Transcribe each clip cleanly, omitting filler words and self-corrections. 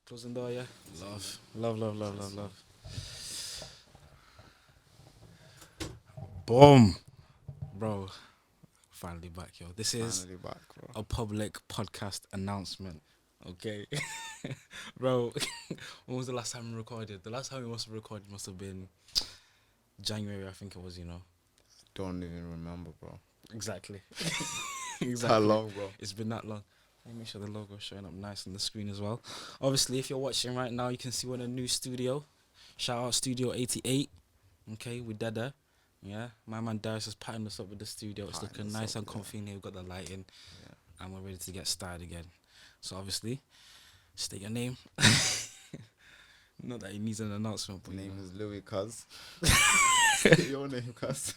Closing door, yeah. Love, love, love, love, love, love. Boom, bro. Finally back, yo. This is Finally back, bro. a public podcast announcement. Okay, bro. When was the last time we recorded? The last time we must have recorded must have been January, I think it was. Don't even remember, bro. Exactly. That long, bro. It's been that long. Let me make sure the logo's showing up nice on the screen as well. Obviously, if you're watching right now, you can see we're in a new studio. Shout out Studio 88. Okay, we're there. Yeah, my man Darius has patterned us up with the studio. It's looking nice and comfy in here. We've got the lighting, and we're ready to get started again. So obviously, state your name. Not that he needs an announcement, but Name is Louis Cuz. Your name, Cuz.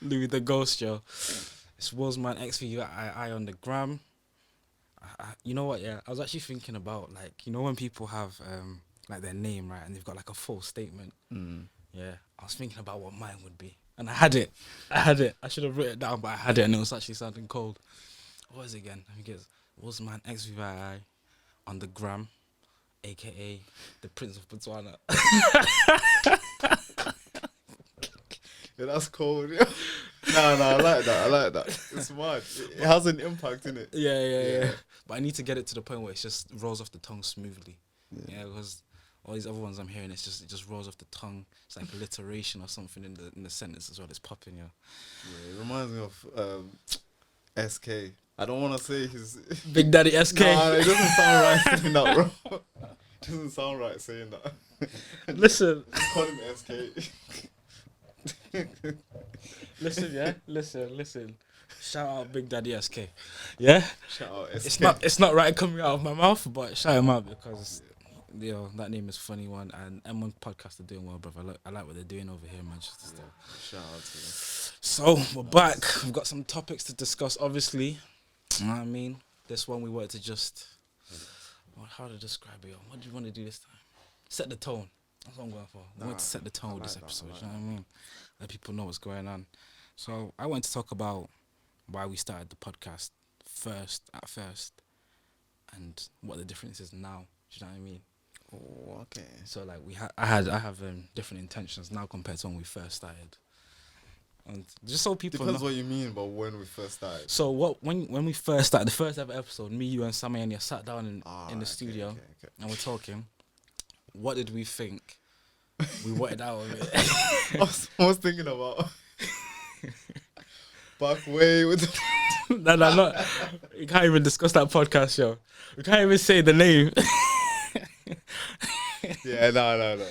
Louis the Ghost, yo. It's Willzmanxvii on the gram. You know what? Yeah, I was actually thinking about when people have like their name, right, and they've got like a full statement. Yeah, I was thinking about what mine would be, and I had it. I should have written it down, but I had it, and it was actually sounding cold. What was it again? I think it's Willzmanxvii on the gram, aka the Prince of Botswana. Yeah, that's cold. Yeah. No, I like that. It's mad. It has an impact in it. Yeah. But I need to get it to the point where it just rolls off the tongue smoothly. Yeah, because all these other ones I'm hearing, it just rolls off the tongue. It's like alliteration or something in the sentence as well. It's popping, yeah. Yeah, it reminds me of SK. I don't want to say his Big Daddy SK. Nah, it doesn't sound right saying that, bro. It doesn't sound right saying that. Listen. Call him SK. Listen. Shout out Big Daddy SK. Yeah? Shout out SK. It's not right coming out of my mouth, but shout him out because that name is a funny one, and M1 podcast are doing well, brother. I like what they're doing over here in Manchester still. Shout out to them. So we're back. We've got some topics to discuss, obviously. You know what I mean? This one we wanted to just how to describe it? What do you want to do this time? Set the tone. That's what I'm going for. I want to set the tone with this episode. You know what I mean? Let people know what's going on. So I want to talk about why we started the podcast at first, and what the difference is now. Do you know what I mean? Oh, okay. So like I have different intentions now compared to when we first started. And just so people Depends know. what you mean by when we first started. So when we first started the first ever episode, me, you, and Sammy and you sat down in the studio and we're talking. What did we think? We wanted out of it. I was thinking about back way with the no. We can't even discuss that podcast show. We can't even say the name. Yeah, no.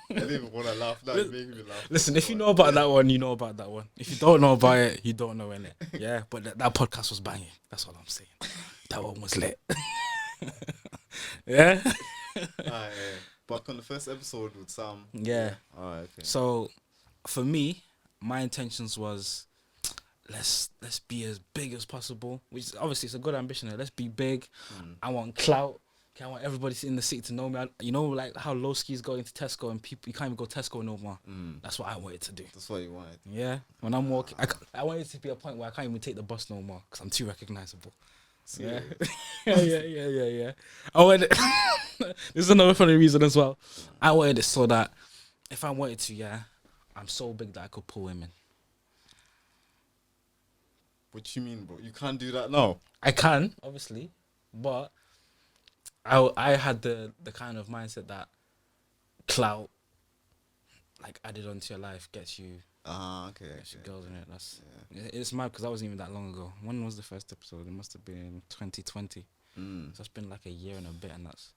I didn't even want to laugh. That made me laugh. Listen, if you know about that one, you know about that one. If you don't know about it, you don't know in it. Yeah, but that podcast was banging. That's all I'm saying. That one was lit. Yeah. Back on the first episode with Sam. Yeah. Alright, okay. So, for me, my intentions was let's be as big as possible. Which obviously it's a good ambition. Let's be big. I want clout. Okay, I want everybody in the city to know me. Like how low skis go into Tesco and people you can't even go Tesco no more. That's what I wanted to do. That's what you wanted. Yeah. When I'm walking, I wanted to be a point where I can't even take the bus no more because I'm too recognizable. Yeah. Yeah. I wanted this is another funny reason as well. I wanted it so that if I wanted to, I'm so big that I could pull women. What you mean, bro? You can't do that now. I can, obviously, but I had the kind of mindset that clout, like added onto your life, gets you. Okay. Gets you girls in it. It's mad because that wasn't even that long ago. When was the first episode? It must have been 2020. So it's been like a year and a bit, and that's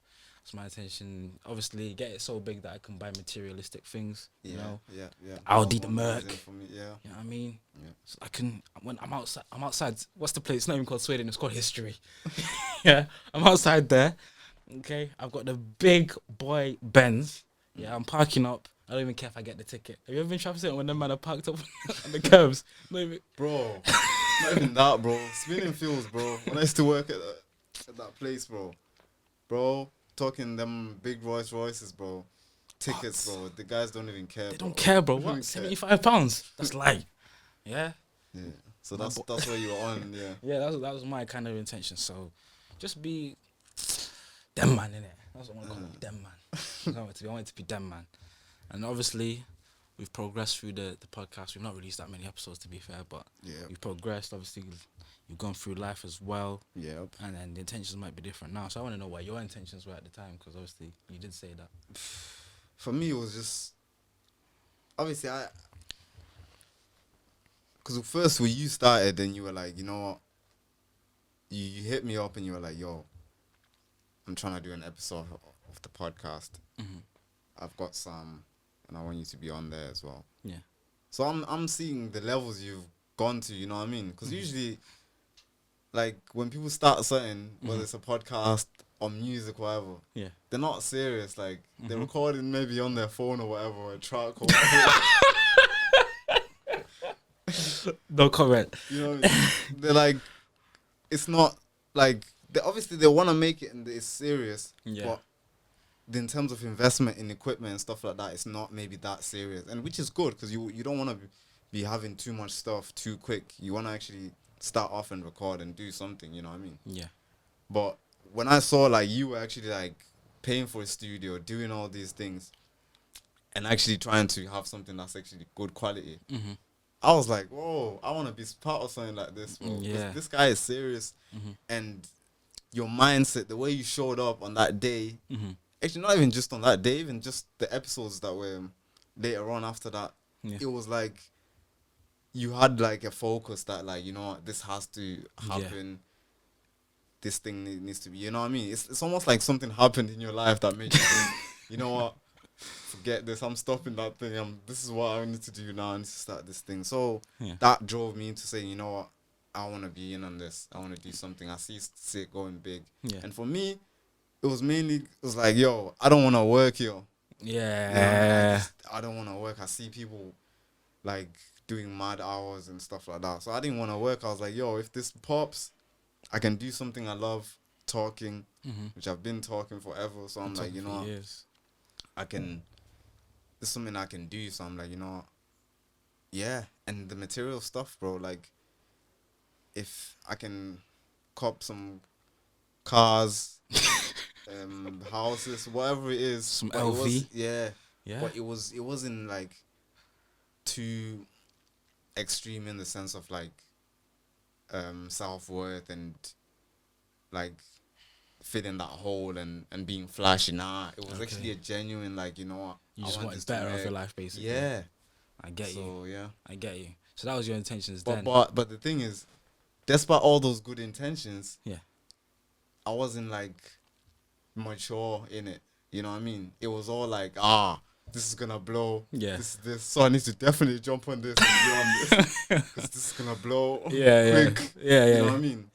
my intention. Obviously, get it so big that I can buy materialistic things. Yeah, you know, yeah. Audi the Merc. Yeah. You know what I mean? Yeah. So I can when I'm outside. What's the place? It's not even called Sweden. It's called History. Yeah, I'm outside there. Okay, I've got the big boy Benz. Yeah, I'm parking up. I don't even care if I get the ticket. Have you ever been traffic sitting when them man are parked up on the curbs? Bro, not even that, bro. Spinning fields, bro. When I used to work at that place, bro, talking them big Rolls Royces, bro. Tickets, bro. The guys don't even care. They don't care, bro. What? £75? That's light. Yeah. Yeah. So that's what you were on. Yeah. Yeah, that was my kind of intention. So, just be Dem man, innit? That's what I want to call it, dem man. I want it to be dem man. And obviously, we've progressed through the podcast. We've not released that many episodes, to be fair, but we've progressed. Obviously, you've gone through life as well. Yep. And then the intentions might be different now. So I want to know what your intentions were at the time, because obviously you did say that. For me, it was just obviously because first when you started, and you were like, you know what, you hit me up and you were like, yo, I'm trying to do an episode of the podcast. Mm-hmm. I've got some, and I want you to be on there as well. Yeah. So I'm seeing the levels you've gone to. You know what I mean? Because usually, like when people start something, whether it's a podcast or music, whatever, they're not serious. Like they're recording maybe on their phone or whatever, or a track or whatever. No comment. You know, they're like, it's not like obviously they want to make it and it's serious. But in terms of investment in equipment and stuff like that, it's not maybe that serious, and which is good because you don't want to be having too much stuff too quick. You want to actually start off and record and do something. You know what I mean? Yeah. But when I saw like you were actually like paying for a studio, doing all these things, and actually trying to have something that's actually good quality. I was like, whoa, I want to be part of something like this, bro. Yeah. This guy is serious. And your mindset, the way you showed up on that day, actually not even just on that day, even just the episodes that were later on after that, it was like you had like a focus that like, you know what, this has to happen. This thing needs to be, you know what I mean? It's almost like something happened in your life that made you think, you know what, forget this, I'm stopping that thing. This is what I need to do now. I need to start this thing. So that drove me into saying, you know what, I want to be in on this. I want to do something. I see it going big. And for me, it was like, yo, I don't want to work here. Yeah. I don't want to work. I see people like doing mad hours and stuff like that. So I didn't want to work. I was like, yo, if this pops, I can do something I love, talking, which I've been talking forever. So I'm like, you know, there's something I can do. So I'm like, you know, and the material stuff, bro, like, if I can cop some cars, houses, whatever it is, some LV, but it wasn't like too extreme in the sense of like self-worth and like filling that hole and being flashy. Nah, it was actually a genuine, like, you know what, you just wanted better of your life, basically. I get you. I get you. So that was your intentions then. But the thing is, despite all those good intentions, I wasn't like mature in it. You know what I mean? It was all like, this is gonna blow. This. So I need to definitely jump on this and be on this because this is gonna blow. Quick. You know what I mean?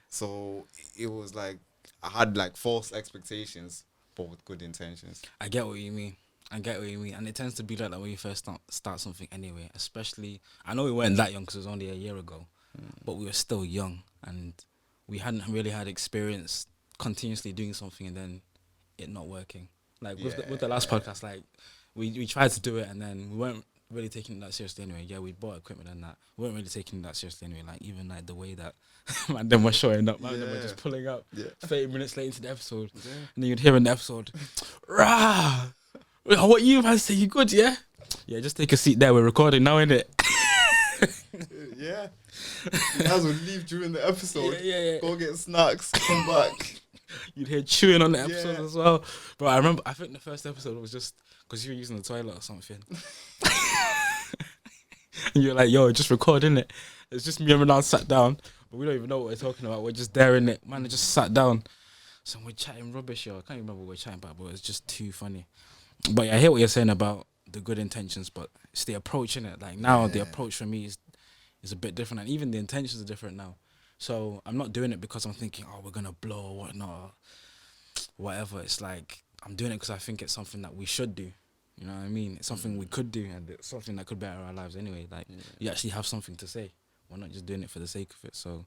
So it was like I had like false expectations, but with good intentions. I get what you mean. And it tends to be like that when you first start something anyway. Especially, I know we weren't that young because it was only a year ago, but we were still young and we hadn't really had experience continuously doing something and then it not working. Like with the last podcast, like we tried to do it and then we weren't really taking it that seriously anyway. Yeah, we bought equipment and that. We weren't really taking it that seriously anyway. Like even like the way that man them were showing up, man them were just pulling up 30 minutes late into the episode. And then you'd hear in the episode, rah! What you man say, you good, yeah? Yeah, just take a seat there, we're recording now, innit? You guys would leave during the episode, go get snacks, come back. You'd hear chewing on the episode as well. Bro, I think the first episode was just because you were using the toilet or something. And you're like, yo, just record, innit? It's just me and Renan sat down, but we don't even know what we're talking about. We're just there, innit? Man, I just sat down. So we're chatting rubbish, yo. I can't even remember what we're chatting about, but it's just too funny. But I hear what you're saying about the good intentions, but it's the approach, innit? Like now, the approach for me is a bit different, and even the intentions are different now. So I'm not doing it because I'm thinking, we're gonna blow or whatnot, whatever. It's like I'm doing it because I think it's something that we should do. You know what I mean? It's something we could do, and it's something that could better our lives anyway. Like you actually have something to say. We're not just doing it for the sake of it. So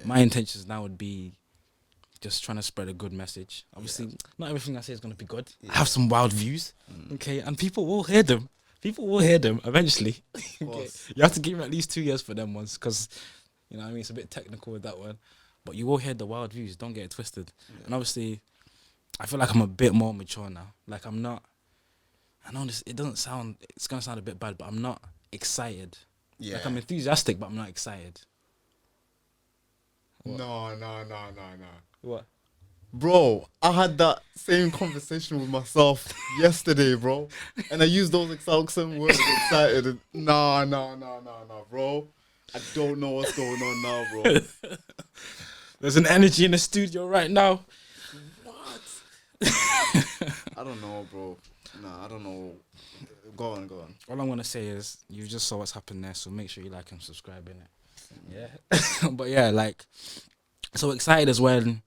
my intentions now would be just trying to spread a good message. Obviously, not everything I say is going to be good. I have some wild views, okay? And people will hear them. People will hear them eventually. Okay? You have to give them at least 2 years for them ones because, you know what I mean, it's a bit technical with that one. But you will hear the wild views. Don't get it twisted. And obviously, I feel like I'm a bit more mature now. Like I'm not. I know this. It doesn't sound. It's gonna sound a bit bad, but I'm not excited. Yeah. Like I'm enthusiastic, but I'm not excited. What? No. What? Bro, I had that same conversation with myself yesterday, bro. And I used those same words, excited. And nah, bro. I don't know what's going on now, bro. There's an energy in the studio right now. I don't know, bro. Nah, I don't know. Go on. All I'm gonna say is you just saw what's happened there, so make sure you like and subscribe in it. Yeah. But yeah, like so excited is when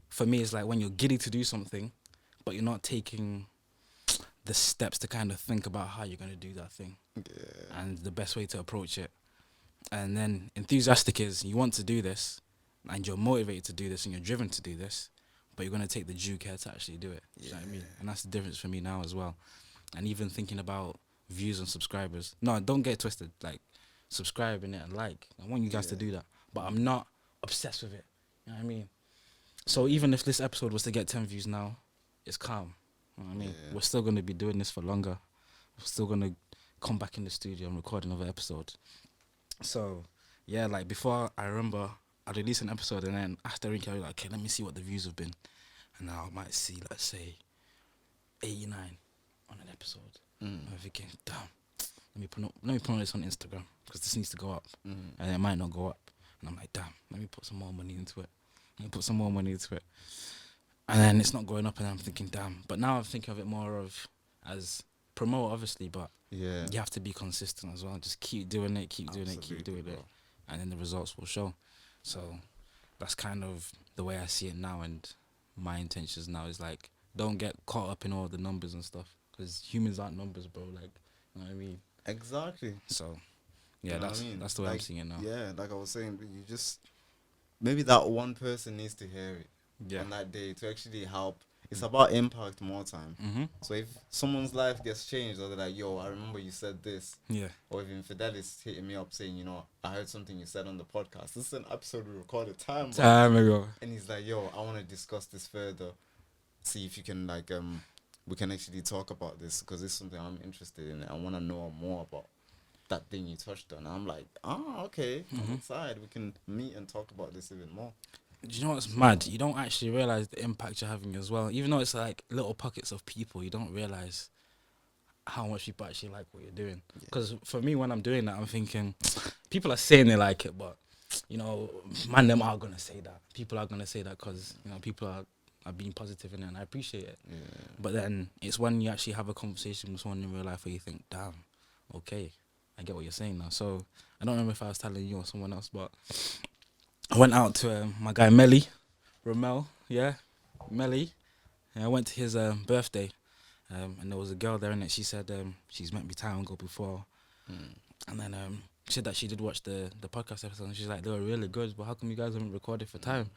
for me it's like when you're giddy to do something, but you're not taking the steps to kind of think about how you're gonna do that thing. Yeah. And the best way to approach it. And then enthusiastic is you want to do this and you're motivated to do this and you're driven to do this, but you're going to take the due care to actually do it. You know what I mean? And that's the difference for me now as well. And even thinking about views and subscribers. No, don't get it twisted. Like, subscribe in it and like. I want you guys to do that. But I'm not obsessed with it. You know what I mean? So even if this episode was to get 10 views now, it's calm. You know what I mean? We're still going to be doing this for longer. We're still going to come back in the studio and record another episode. So, yeah, like before, I remember I'd release an episode and then after I was like, okay, let me see what the views have been. And now I might see, let's say, 89 on an episode. I'm thinking, damn, let me put this on Instagram because this needs to go up. And it might not go up. And I'm like, damn, let me put some more money into it. And then it's not going up and I'm thinking, damn. But now I'm thinking of it more of as promote, obviously, but Yeah. you have to be consistent as well. Just keep doing it, keep doing Absolutely, it. bro. And then the results will show. So that's kind of the way I see it now. And my intentions now is like, don't get caught up in all the numbers and stuff. Because humans aren't numbers, bro. Like, you know what I mean? Exactly. So, yeah, You know that's what I mean? that's the way Like, I'm seeing it now. Yeah, like I was saying, you just maybe that one person needs to hear it Yeah. on that day to actually help. It's about impact more time. Mm-hmm. So if someone's life gets changed, or they're like, yo, I remember you said this. Yeah. Or if Infidelis hitting me up saying, you know, I heard something you said on the podcast. This is an episode we recorded time ago. And he's like, yo, I want to discuss this further. See if you can, like, we can actually talk about this because it's something I'm interested in. I want to know more about that thing you touched on. I'm like, okay, I'm excited. We can meet and talk about this even more. Do you know what's mad? You don't actually realize the impact you're having as well. Even though it's like little pockets of people, you don't realize how much people actually like what you're doing. Because for me, when I'm doing that, I'm thinking people are saying they like it, but you know, man, them are gonna say that. People are gonna say that because you know people are being positive in it, and I appreciate it. Yeah. But then it's when you actually have a conversation with someone in real life where you think, damn, okay, I get what you're saying now. So I don't remember if I was telling you or someone else, but I went out to my guy Melly, Ramel, Melly. And I went to his birthday, and there was a girl there in it. She said she's met me time ago before, and then she said that she did watch the podcast episode, and she's like, they were really good, but how come you guys haven't recorded for time?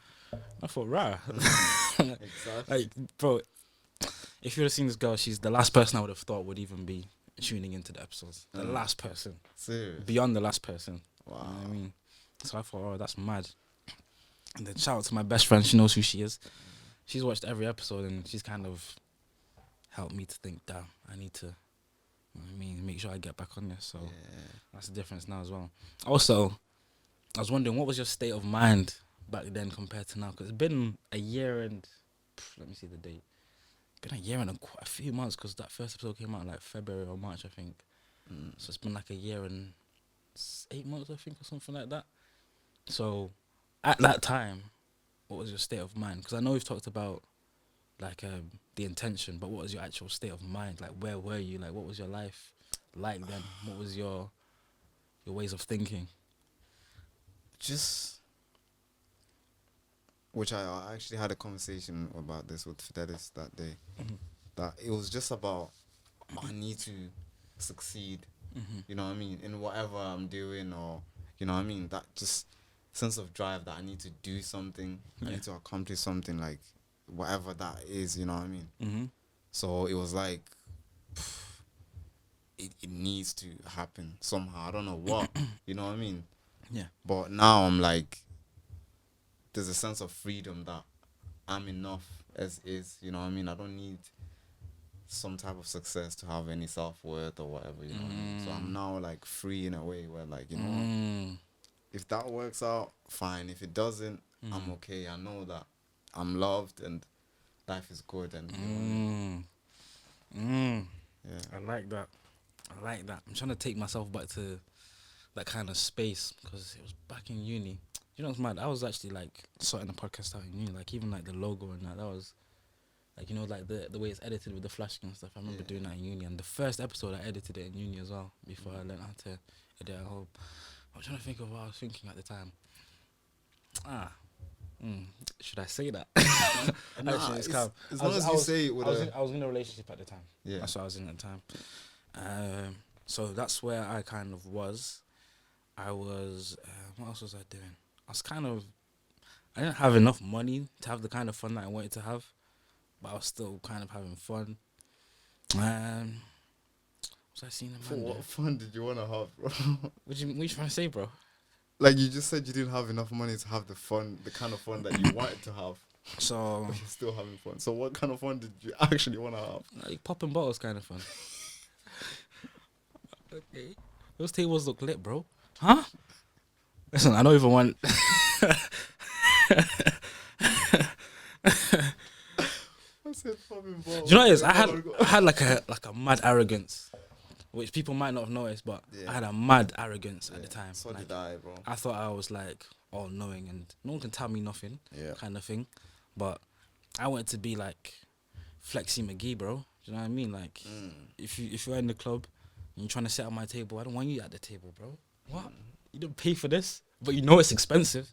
I thought, rah. Exactly. Like, bro, if you would have seen this girl, she's the last person I would have thought would even be tuning into the episodes. The last person. Serious. Beyond the last person. Wow. You know what I mean? So I thought, oh, that's mad. And then shout out to my best friend, she knows who she is. She's watched every episode and she's kind of helped me to think, damn, I need to, you know what I mean, make sure I get back on this. So that's the difference now as well. Also, I was wondering, what was your state of mind back then compared to now? Because it's been a year and, let me see the date. Been a year and quite a few months because that first episode came out in like February or March, I think. So it's been like a year and 8 months, I think, or something like that. So at that time, what was your state of mind? Because I know we've talked about like the intention, but what was your actual state of mind? Like, where were you? Like, what was your life like then? What was your ways of thinking? Just, which I actually had a conversation about this with Fidelis that day. That it was just about, I need to succeed. You know what I mean? In whatever I'm doing, or you know what I mean? That just sense of drive that I need to do something. I need to accomplish something, like whatever that is. You know what I mean? So it was like, it needs to happen somehow. I don't know what. You know what I mean? Yeah. But now I'm like, there's a sense of freedom that I'm enough as is. You know what I mean? I don't need some type of success to have any self-worth or whatever, you know what I mean? So I'm now like free in a way where like, you know what? If that works out, fine. If it doesn't, I'm okay. I know that I'm loved and life is good, and you know what I mean? Yeah. I like that. I like that. I'm trying to take myself back to that kind of space because it was back in uni. You know what's mad? I was actually like sorting the podcast out in uni, like even like the logo and that was like, you know, like the way it's edited with the flash and stuff. I remember doing that in uni, and the first episode I edited it in uni as well before I learned how to edit at home. I'm trying to think of what I was thinking at the time. Should I say that? Nah, Actually, it's calm. as long as you say it with I was in a relationship at the time. Yeah. That's what I was in at the time. So that's where I kind of was. I was, what else was I doing? I didn't have enough money to have the kind of fun that I wanted to have, but I was still kind of having fun. Was I seeing a man? What fun did you want to have, bro? What you trying to say, bro? Like you just said you didn't have enough money to have the kind of fun that you wanted to have. So But you're still having fun. So what kind of fun did you actually want to have? like popping bottles kind of fun. Okay. Those tables look lit, bro. Huh? Listen, I don't even want. I said popping balls. Do you know what it is? I had like a mad arrogance, which people might not have noticed, but Yeah. I had a mad arrogance at the time. So Like, did I, bro. I thought I was like all knowing and no one can tell me nothing, Yeah. kind of thing. But I wanted to be like Flexi McGee, bro. Do you know what I mean? Like if you're in the club and you're trying to sit at my table, I don't want you at the table, bro. What? You don't pay for this, but you know it's expensive.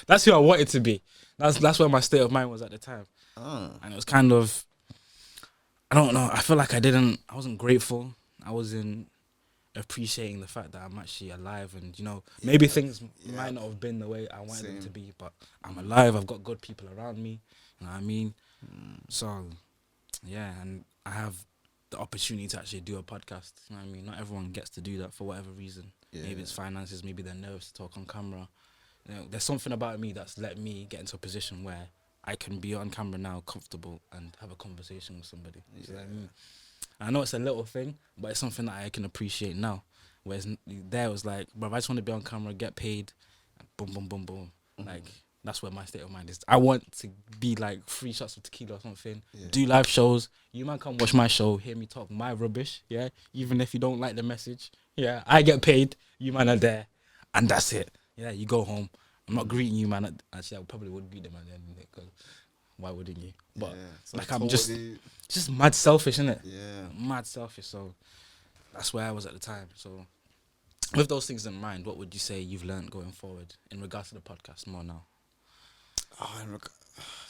That's who I wanted to be. That's where my state of mind was at the time. And it was kind of, I don't know, I feel like I wasn't grateful. I wasn't appreciating the fact that I'm actually alive, and you know, maybe things might not have been the way I wanted them to be, but I'm alive. I've got good people around me, you know what I mean? So yeah, and I have the opportunity to actually do a podcast, you know what I mean? Not everyone gets to do that for whatever reason. Maybe it's finances, maybe they're nervous to talk on camera. You know, there's something about me that's let me get into a position where I can be on camera now, comfortable, and have a conversation with somebody. You know what I mean? I know it's a little thing, but it's something that I can appreciate now. Whereas there it was like, bro, I just want to be on camera, get paid, boom, boom, boom, boom. Like, that's where my state of mind is. I want to be like 3 shots of tequila or something, do live shows. You man come watch my show, hear me talk my rubbish, yeah? Even if you don't like the message, yeah? I get paid, you man are there, and that's it. Yeah, you go home. I'm not greeting you, man. Actually, I probably would greet them at the end of it, because why wouldn't you? But So like, totally, it's just mad selfish, isn't it? Yeah. Mad selfish. So that's where I was at the time. So with those things in mind, what would you say you've learned going forward in regards to the podcast more now?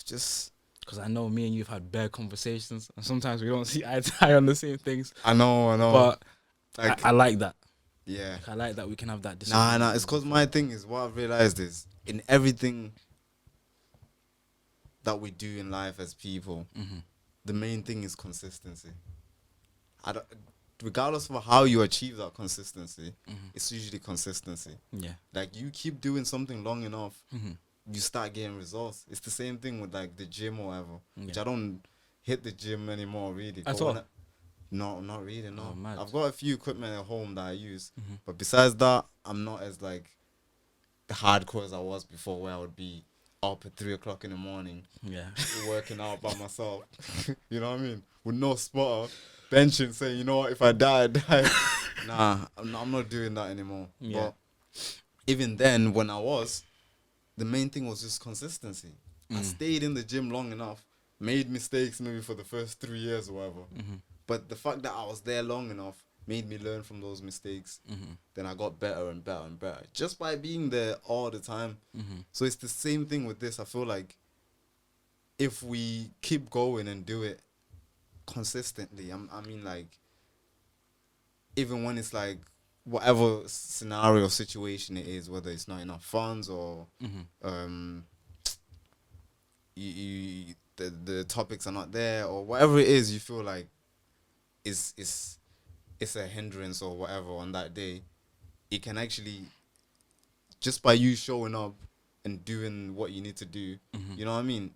Just Because I know me and you've had bare conversations, and sometimes we don't see eye to eye on the same things. I know. But Like, I like that. yeah. Like, I like that we can have that discussion. Nah. It's because my thing is, what I've realized is, in everything that we do in life as people, the main thing is consistency. Regardless of how you achieve that consistency, it's usually consistency. Yeah. Like, you keep doing something long enough, you start getting results. It's the same thing with like the gym or whatever. Which I don't hit the gym anymore, really. At all? No, not really. No, Oh, mad. I've got a few equipment at home that I use, but besides that, I'm not as like hardcore as I was before, where I would be up at 3 o'clock in the morning, Yeah. working out by myself. You know what I mean? With no spotter, benching, saying, you know what, if I die, I die. Nah, I'm not doing that anymore. Yeah. But even then, when I was, the main thing was just consistency. I stayed in the gym long enough, made mistakes maybe for the first 3 years or whatever. But the fact that I was there long enough made me learn from those mistakes. Then I got better and better and better just by being there all the time. So it's the same thing with this. I feel like if we keep going and do it consistently, I mean, like, even when it's like whatever scenario situation it is, whether it's not enough funds or the topics are not there, or whatever it is you feel like it's a hindrance or whatever on that day, it can actually, just by you showing up and doing what you need to do, Mm-hmm. you know what I mean?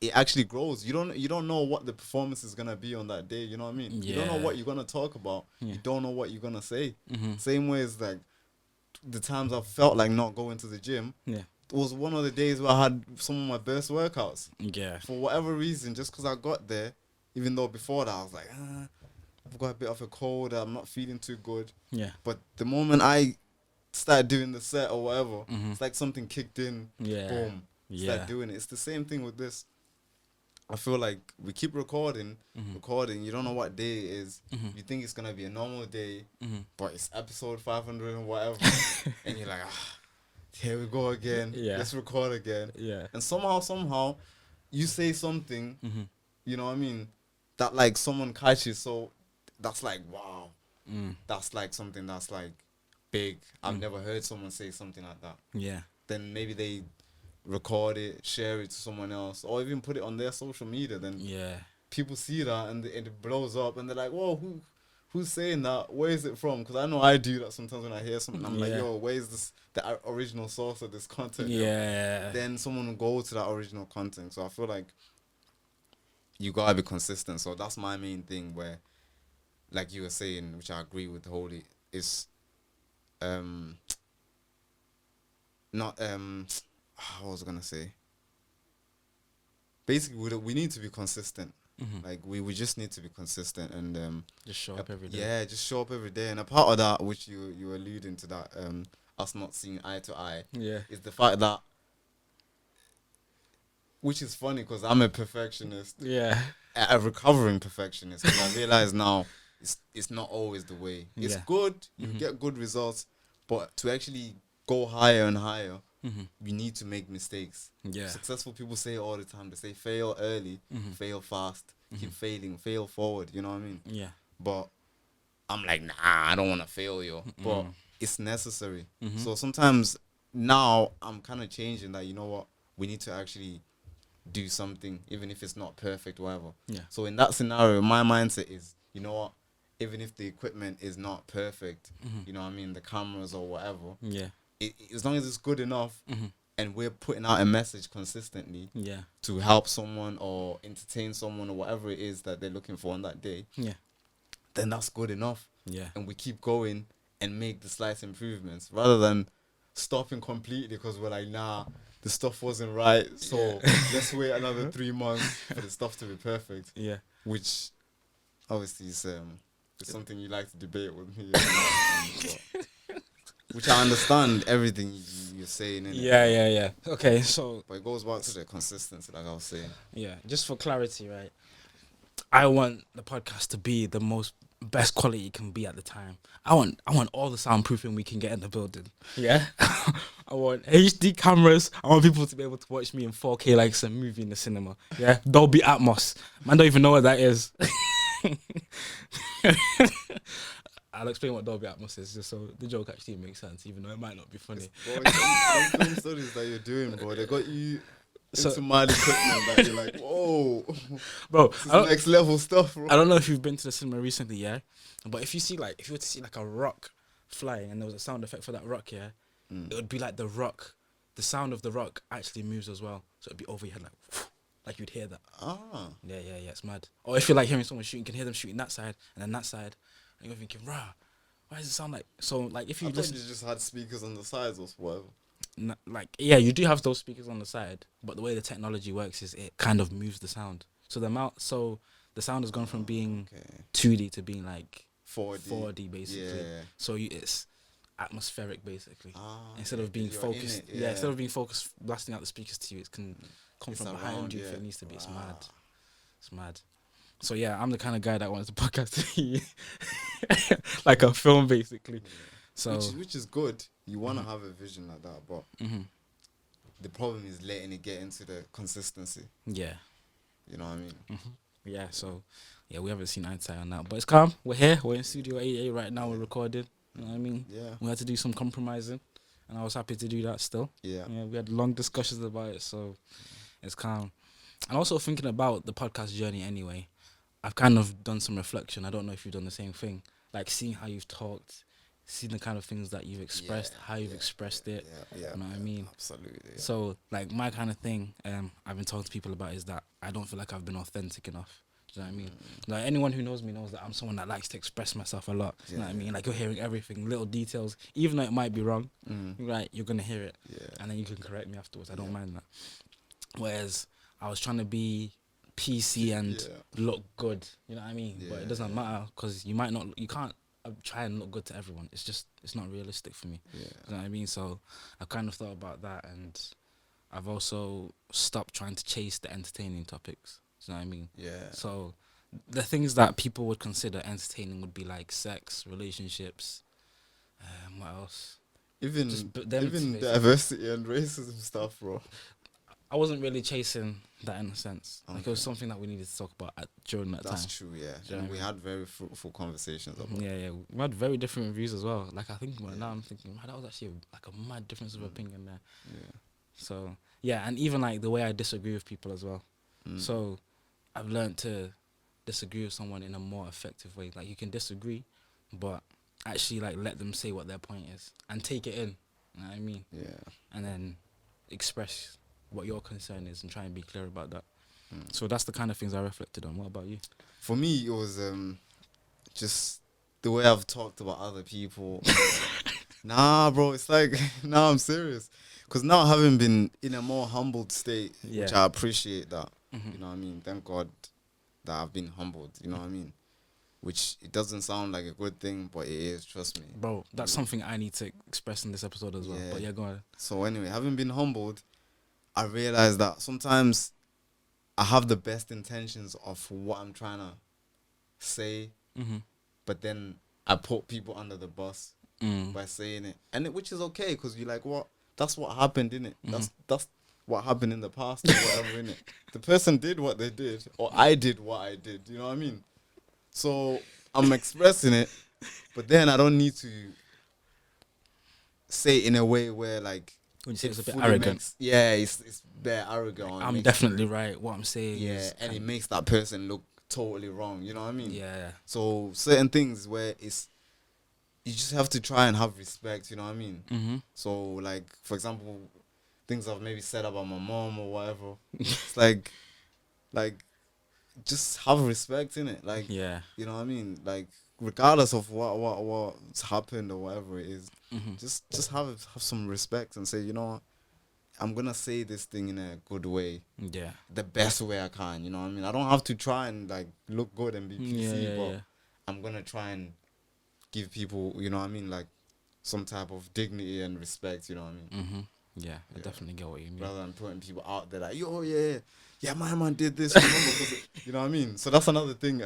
It actually grows. You don't know what the performance is gonna be on that day. You know what I mean? You don't know Yeah. what you're gonna talk about. Yeah. You don't know what you're gonna say. Mm-hmm. Same way as like the times I felt like not going to the gym. Yeah. It was one of the days where I had some of my best workouts. Yeah. For whatever reason, just because I got there, even though before that I was like, I've got a bit of a cold, I'm not feeling too good. Yeah. But the moment I started doing the set or whatever, Mm-hmm. it's like something kicked in, Yeah. boom, Yeah. start doing it. It's the same thing with this. I feel like we keep recording, you don't know what day it is. Mm-hmm. You think it's going to be a normal day, Mm-hmm. but it's episode 500 and whatever. And you're like, here we go again. Yeah. Let's record again. Yeah. And somehow, you say something, Mm-hmm. you know what I mean, that like someone catches. So that's like, wow. Mm. That's like something that's like big. I've never heard someone say something like that. Yeah. Then maybe they record it, share it to someone else, or even put it on their social media. Then Yeah. people see that and it blows up, and they're like, whoa, who's saying that? Where is it from? Because I know I do that sometimes when I hear something. I'm like, Yeah. yo, where is this, the original source of this content? Yeah. Then someone will go to that original content. So I feel like you gotta be consistent. So that's my main thing, where, like you were saying, which I agree with wholly, is not what was I gonna say? Basically, we need to be consistent. Mm-hmm. Like we just need to be consistent and Just show up every day. yeah, just show up every day. And a part of that, which you were alluding to, that us not seeing eye to eye, Yeah. is the fact that, which is funny because I'm a perfectionist, Yeah. a recovering perfectionist. Because I realize now it's not always the way. It's Yeah. good, you get good results, but to actually go higher and higher, Mm-hmm. we need to make mistakes. Yeah. Successful people say it all the time. They say fail early, fail fast, keep failing, fail forward. You know what I mean? Yeah. But I'm like, nah, I don't want to fail you. But it's necessary. Mm-hmm. So sometimes now I'm kind of changing that. You know what? We need to actually do something, even if it's not perfect, whatever. Yeah. So in that scenario, my mindset is, you know what? Even if the equipment is not perfect, you know what I mean, the cameras or whatever, Yeah. as long as it's good enough, and we're putting out a message consistently Yeah. to help someone or entertain someone or whatever it is that they're looking for on that day, Yeah. then that's good enough. Yeah. And we keep going and make the slight improvements rather than stopping completely because we're like, nah, the stuff wasn't right, so let's wait another 3 months for the stuff to be perfect. Yeah. Which obviously is something you like to debate with me. Which I understand everything you're saying. Innit? Yeah. Okay, so But it goes back to the consistency, like I was saying. yeah, just for clarity, right? I want the podcast to be the most best quality it can be at the time. I want all the soundproofing we can get in the building. Yeah. I want HD cameras. I want people to be able to watch me in 4K like it's a movie in the cinema. Yeah. Dolby Atmos. Man don't even know what that is. I'll explain what Dolby Atmos is just so the joke actually makes sense, even though it might not be funny. Bro, some film studies that you're doing, bro, they got you into mad equipment that you're like, whoa, bro, this is next level stuff, bro. I don't know if you've been to the cinema recently, yeah, but if you were to see like a rock flying and there was a sound effect for that rock, yeah, it would be like the sound of the rock actually moves as well, so it'd be over your head like you'd hear that. Yeah, it's mad. Or if you're like hearing someone shooting, you can hear them shooting that side and then that side, and you're thinking, rah, why does it sound like so? Like if you listen, you just had speakers on the sides or whatever. Yeah, you do have those speakers on the side, but the way the technology works is it kind of moves the sound. So the sound has gone from being 2D to being like 4D basically. Yeah. So it's atmospheric basically. Instead of being focused, instead of being focused blasting out the speakers to you, it can come from behind you if it needs to be. It's mad. It's mad. So yeah, I'm the kind of guy that wants the podcast to be like a film basically. So which is good. You want to have a vision like that, but the problem is letting it get into the consistency. Yeah. You know what I mean? Yeah, so yeah, we haven't seen eye to eye on that, but it's calm. We're here. We're in Studio 88 right now. We're recording. You know what I mean? Yeah. We had to do some compromising, and I was happy to do that still. Yeah. We had long discussions about it, so it's calm. And also thinking about the podcast journey anyway, I've kind of done some reflection. I don't know if you've done the same thing. Like seeing how you've talked, seen the kind of things that you've expressed, how you've expressed it. Yeah, You know what I mean? Absolutely. Yeah. So like my kind of thing, I've been talking to people about is that I don't feel like I've been authentic enough. Do you know what I mean? Like anyone who knows me knows that I'm someone that likes to express myself a lot. You know what I mean? Like you're hearing everything, little details, even though it might be wrong. Right, you're gonna hear it, and then you can correct me afterwards. I don't mind that. Whereas I was trying to be PC and look good. You know what I mean? But it doesn't matter because you can't try and look good to everyone. It's not realistic for me. You know what I mean? So I kind of thought about that, and I've also stopped trying to chase the entertaining topics. Do you know what I mean? Yeah. So the things that people would consider entertaining would be like sex, relationships, what else? Even basically. diversity and racism stuff, bro. I wasn't really chasing that in a sense. Like it was something that we needed to talk about during that time. That's true, yeah. And we had very fruitful conversations about it. Yeah. We had very different views as well. Like I think now I'm thinking, that was actually like a mad difference of opinion there. Yeah. So yeah, and even like the way I disagree with people as well. So I've learned to disagree with someone in a more effective way. Like you can disagree, but actually like let them say what their point is and take it in. You know what I mean? Yeah. And then express what your concern is and try and be clear about that. So that's the kind of things I reflected on. What about you? For me, it was just the way I've talked about other people. Nah, bro, it's like, nah, I'm serious. Because now having been in a more humbled state, which I appreciate that, you know what I mean? Thank God that I've been humbled, you know what I mean? Which it doesn't sound like a good thing, but it is, trust me. Bro, that's something I need to express in this episode as well. But yeah, go on. So anyway, having been humbled, I realized that sometimes I have the best intentions of what I'm trying to say, but then I put people under the bus by saying it, and which is okay because you're like, what? That's what happened, innit? That's what happened in the past or whatever, innit? The person did what they did, or I did what I did. You know what I mean? So I'm expressing it, but then I don't need to say it in a way where like. When you say it's a bit arrogant. It's very arrogant. Like, I'm definitely right. What I'm saying is... and it makes that person look totally wrong. You know what I mean? Yeah. So certain things where you just have to try and have respect. You know what I mean? So like, for example, things I've maybe said about my mom or whatever. It's like, just have respect in it. Like, you know what I mean? Like, regardless of what's happened or whatever it is, just have some respect and say, you know what, I'm gonna say this thing in a good way, the best way I can. You know what I mean? I don't have to try and like look good and be PC, but I'm gonna try and give people, you know what I mean, like some type of dignity and respect. You know what I mean? I definitely get what you mean. Rather than putting people out there like, yo, yeah, my man did this. You know what I mean? So that's another thing.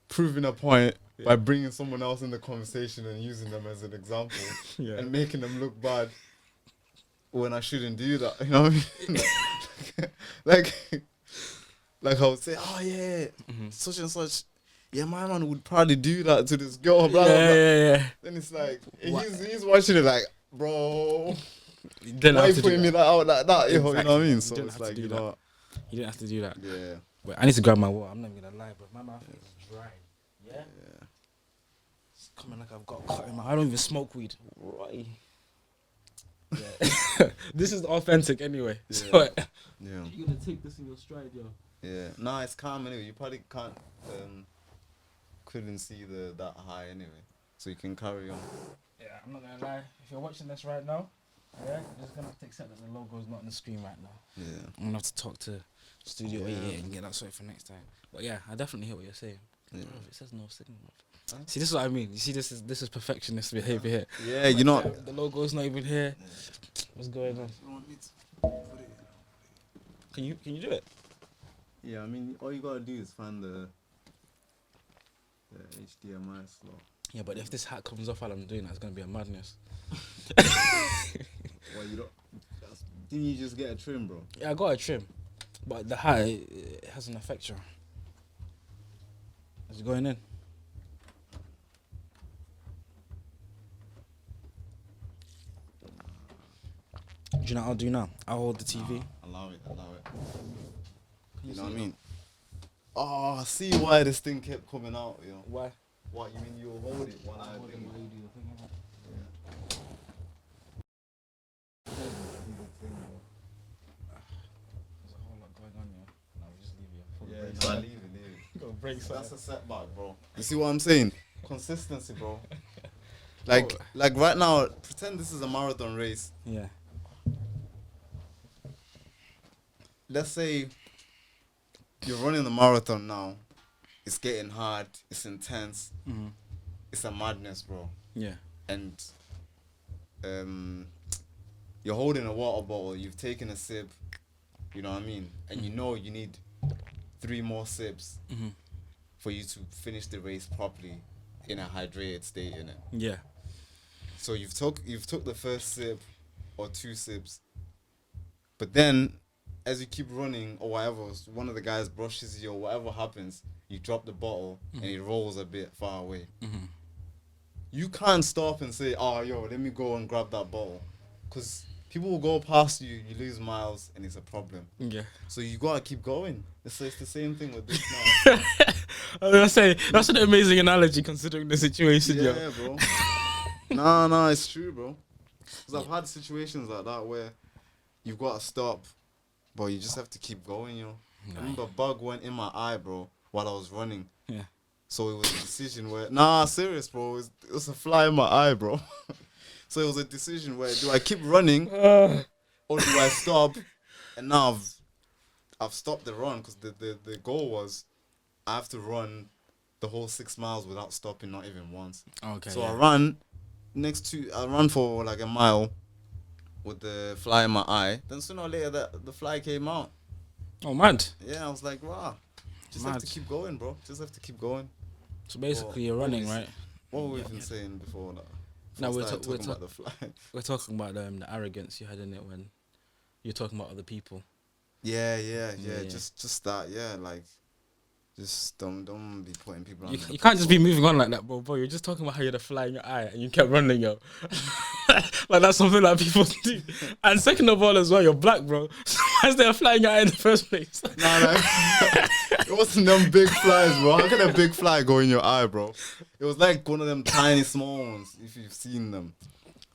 Proving a point by bringing someone else in the conversation and using them as an example and making them look bad when I shouldn't do that. You know what I mean? like I would say, oh yeah, such and such. Yeah, my man would probably do that to this girl. Blah, blah, blah. Then it's like he's watching it like, bro, why are you putting me that out like that? You know what I mean? So it's like, you know what? You didn't have to do that. Yeah. Wait, I need to grab my water. I'm not even gonna lie, bro. My mouth is dry. Yeah. It's coming like I've got a cut in my. I don't even smoke weed. Right. Yeah. This is authentic anyway. Yeah. So you're gonna take this in your stride, yo. Yeah. Nah, it's calm anyway. You probably couldn't see that high anyway, so you can carry on. Yeah, I'm not gonna lie. If you're watching this right now, you're just gonna have to accept that the logo is not on the screen right now. Yeah. I'm gonna have to talk to Studio 88 and get that sorted for next time. But yeah, I definitely hear what you're saying. Yeah. Bro, it says no signal. Huh? See, this is what I mean. You see, this is perfectionist behavior here. Yeah, you know. The logo's not even here. What's going on? Can you do it? Yeah, I mean, all you gotta do is find the HDMI slot. Yeah, but if this hat comes off while I'm doing that, it's gonna be a madness. Well, didn't you just get a trim, bro? Yeah, I got a trim, but the hat it has an effect. Is it going in? Do you know what I'll do now? I'll hold the TV. Allow it. You know what I mean? Oh, see why this thing kept coming out, yo. Why? What you mean? You hold it one eye. There's a whole lot going on here. No, we just leave it. Yeah, nah, leave it. Go break That's a setback, bro. You see what I'm saying? Consistency, bro. Like right now, pretend this is a marathon race. Yeah. Let's say you're running the marathon now. It's getting hard. It's intense. Mm-hmm. It's a madness, bro. Yeah. And you're holding a water bottle. You've taken a sip. You know what I mean? And you know you need 3 more sips Mm-hmm. for you to finish the race properly in a hydrated state, innit? Yeah. So you've took the first sip or 2 sips, but then as you keep running or whatever, one of the guys brushes you or whatever happens, you drop the bottle and it rolls a bit far away. Mm-hmm. You can't stop and say, "Oh, yo, let me go and grab that bottle," because people will go past you. You lose miles and it's a problem. Yeah. So you gotta keep going. It's the same thing with this now. I was gonna say that's an amazing analogy considering the situation, yo. Yeah, bro. Nah, it's true, bro. Because I've had situations like that where you've got to stop, but you just have to keep going, yo. I remember a bug went in my eye, bro, while I was running. Yeah. So it was a decision where, serious, bro. It was a fly in my eye, bro. So it was a decision where, do I keep running or do I stop? And now I've stopped the run because the goal was I have to run the whole 6 miles without stopping, not even once. Okay. So yeah. I ran for like a mile with the fly in my eye. Then sooner or later the fly came out. Oh, mad. Yeah, I was like, wow. Just have to keep going, bro. Just have to keep going. So basically, you're running, right? What were we even saying before that? No, we're talking talking about the fly. We're talking about the arrogance you had in it when you're talking about other people. Yeah. Just that, yeah. Like, just don't be putting people on. You can't just be moving on like that, bro. You're just talking about how you had a fly in your eye and you kept running, yo. Like that's something that people do. And second of all, as well, you're black, bro. So why is there a fly in your eye in the first place? Nah. It wasn't them big flies, bro. How can a big fly go in your eye, bro? It was like one of them tiny small ones, if you've seen them.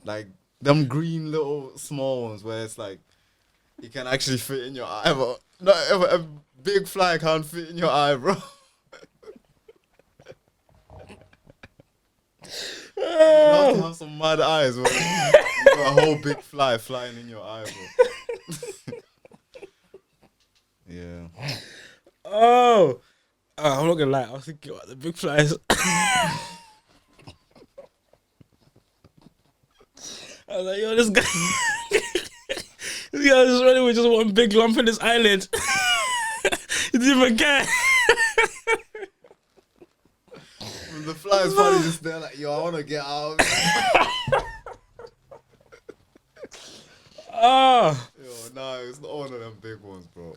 Like, them green little small ones where it's like, you can actually fit in your eye, but not ever a big fly can't fit in your eye, bro. You have to have some mad eyes, bro. You got a whole big fly flying in your eye, bro. Yeah. Oh, I'm not gonna lie. I was thinking about the big flies. I was like, yo, this guy is running with just one big lump in his eyelid. He didn't even care. The fly is probably just there like, yo, I want to get out. Oh. Yo, nah, it's not one of them big ones, bro.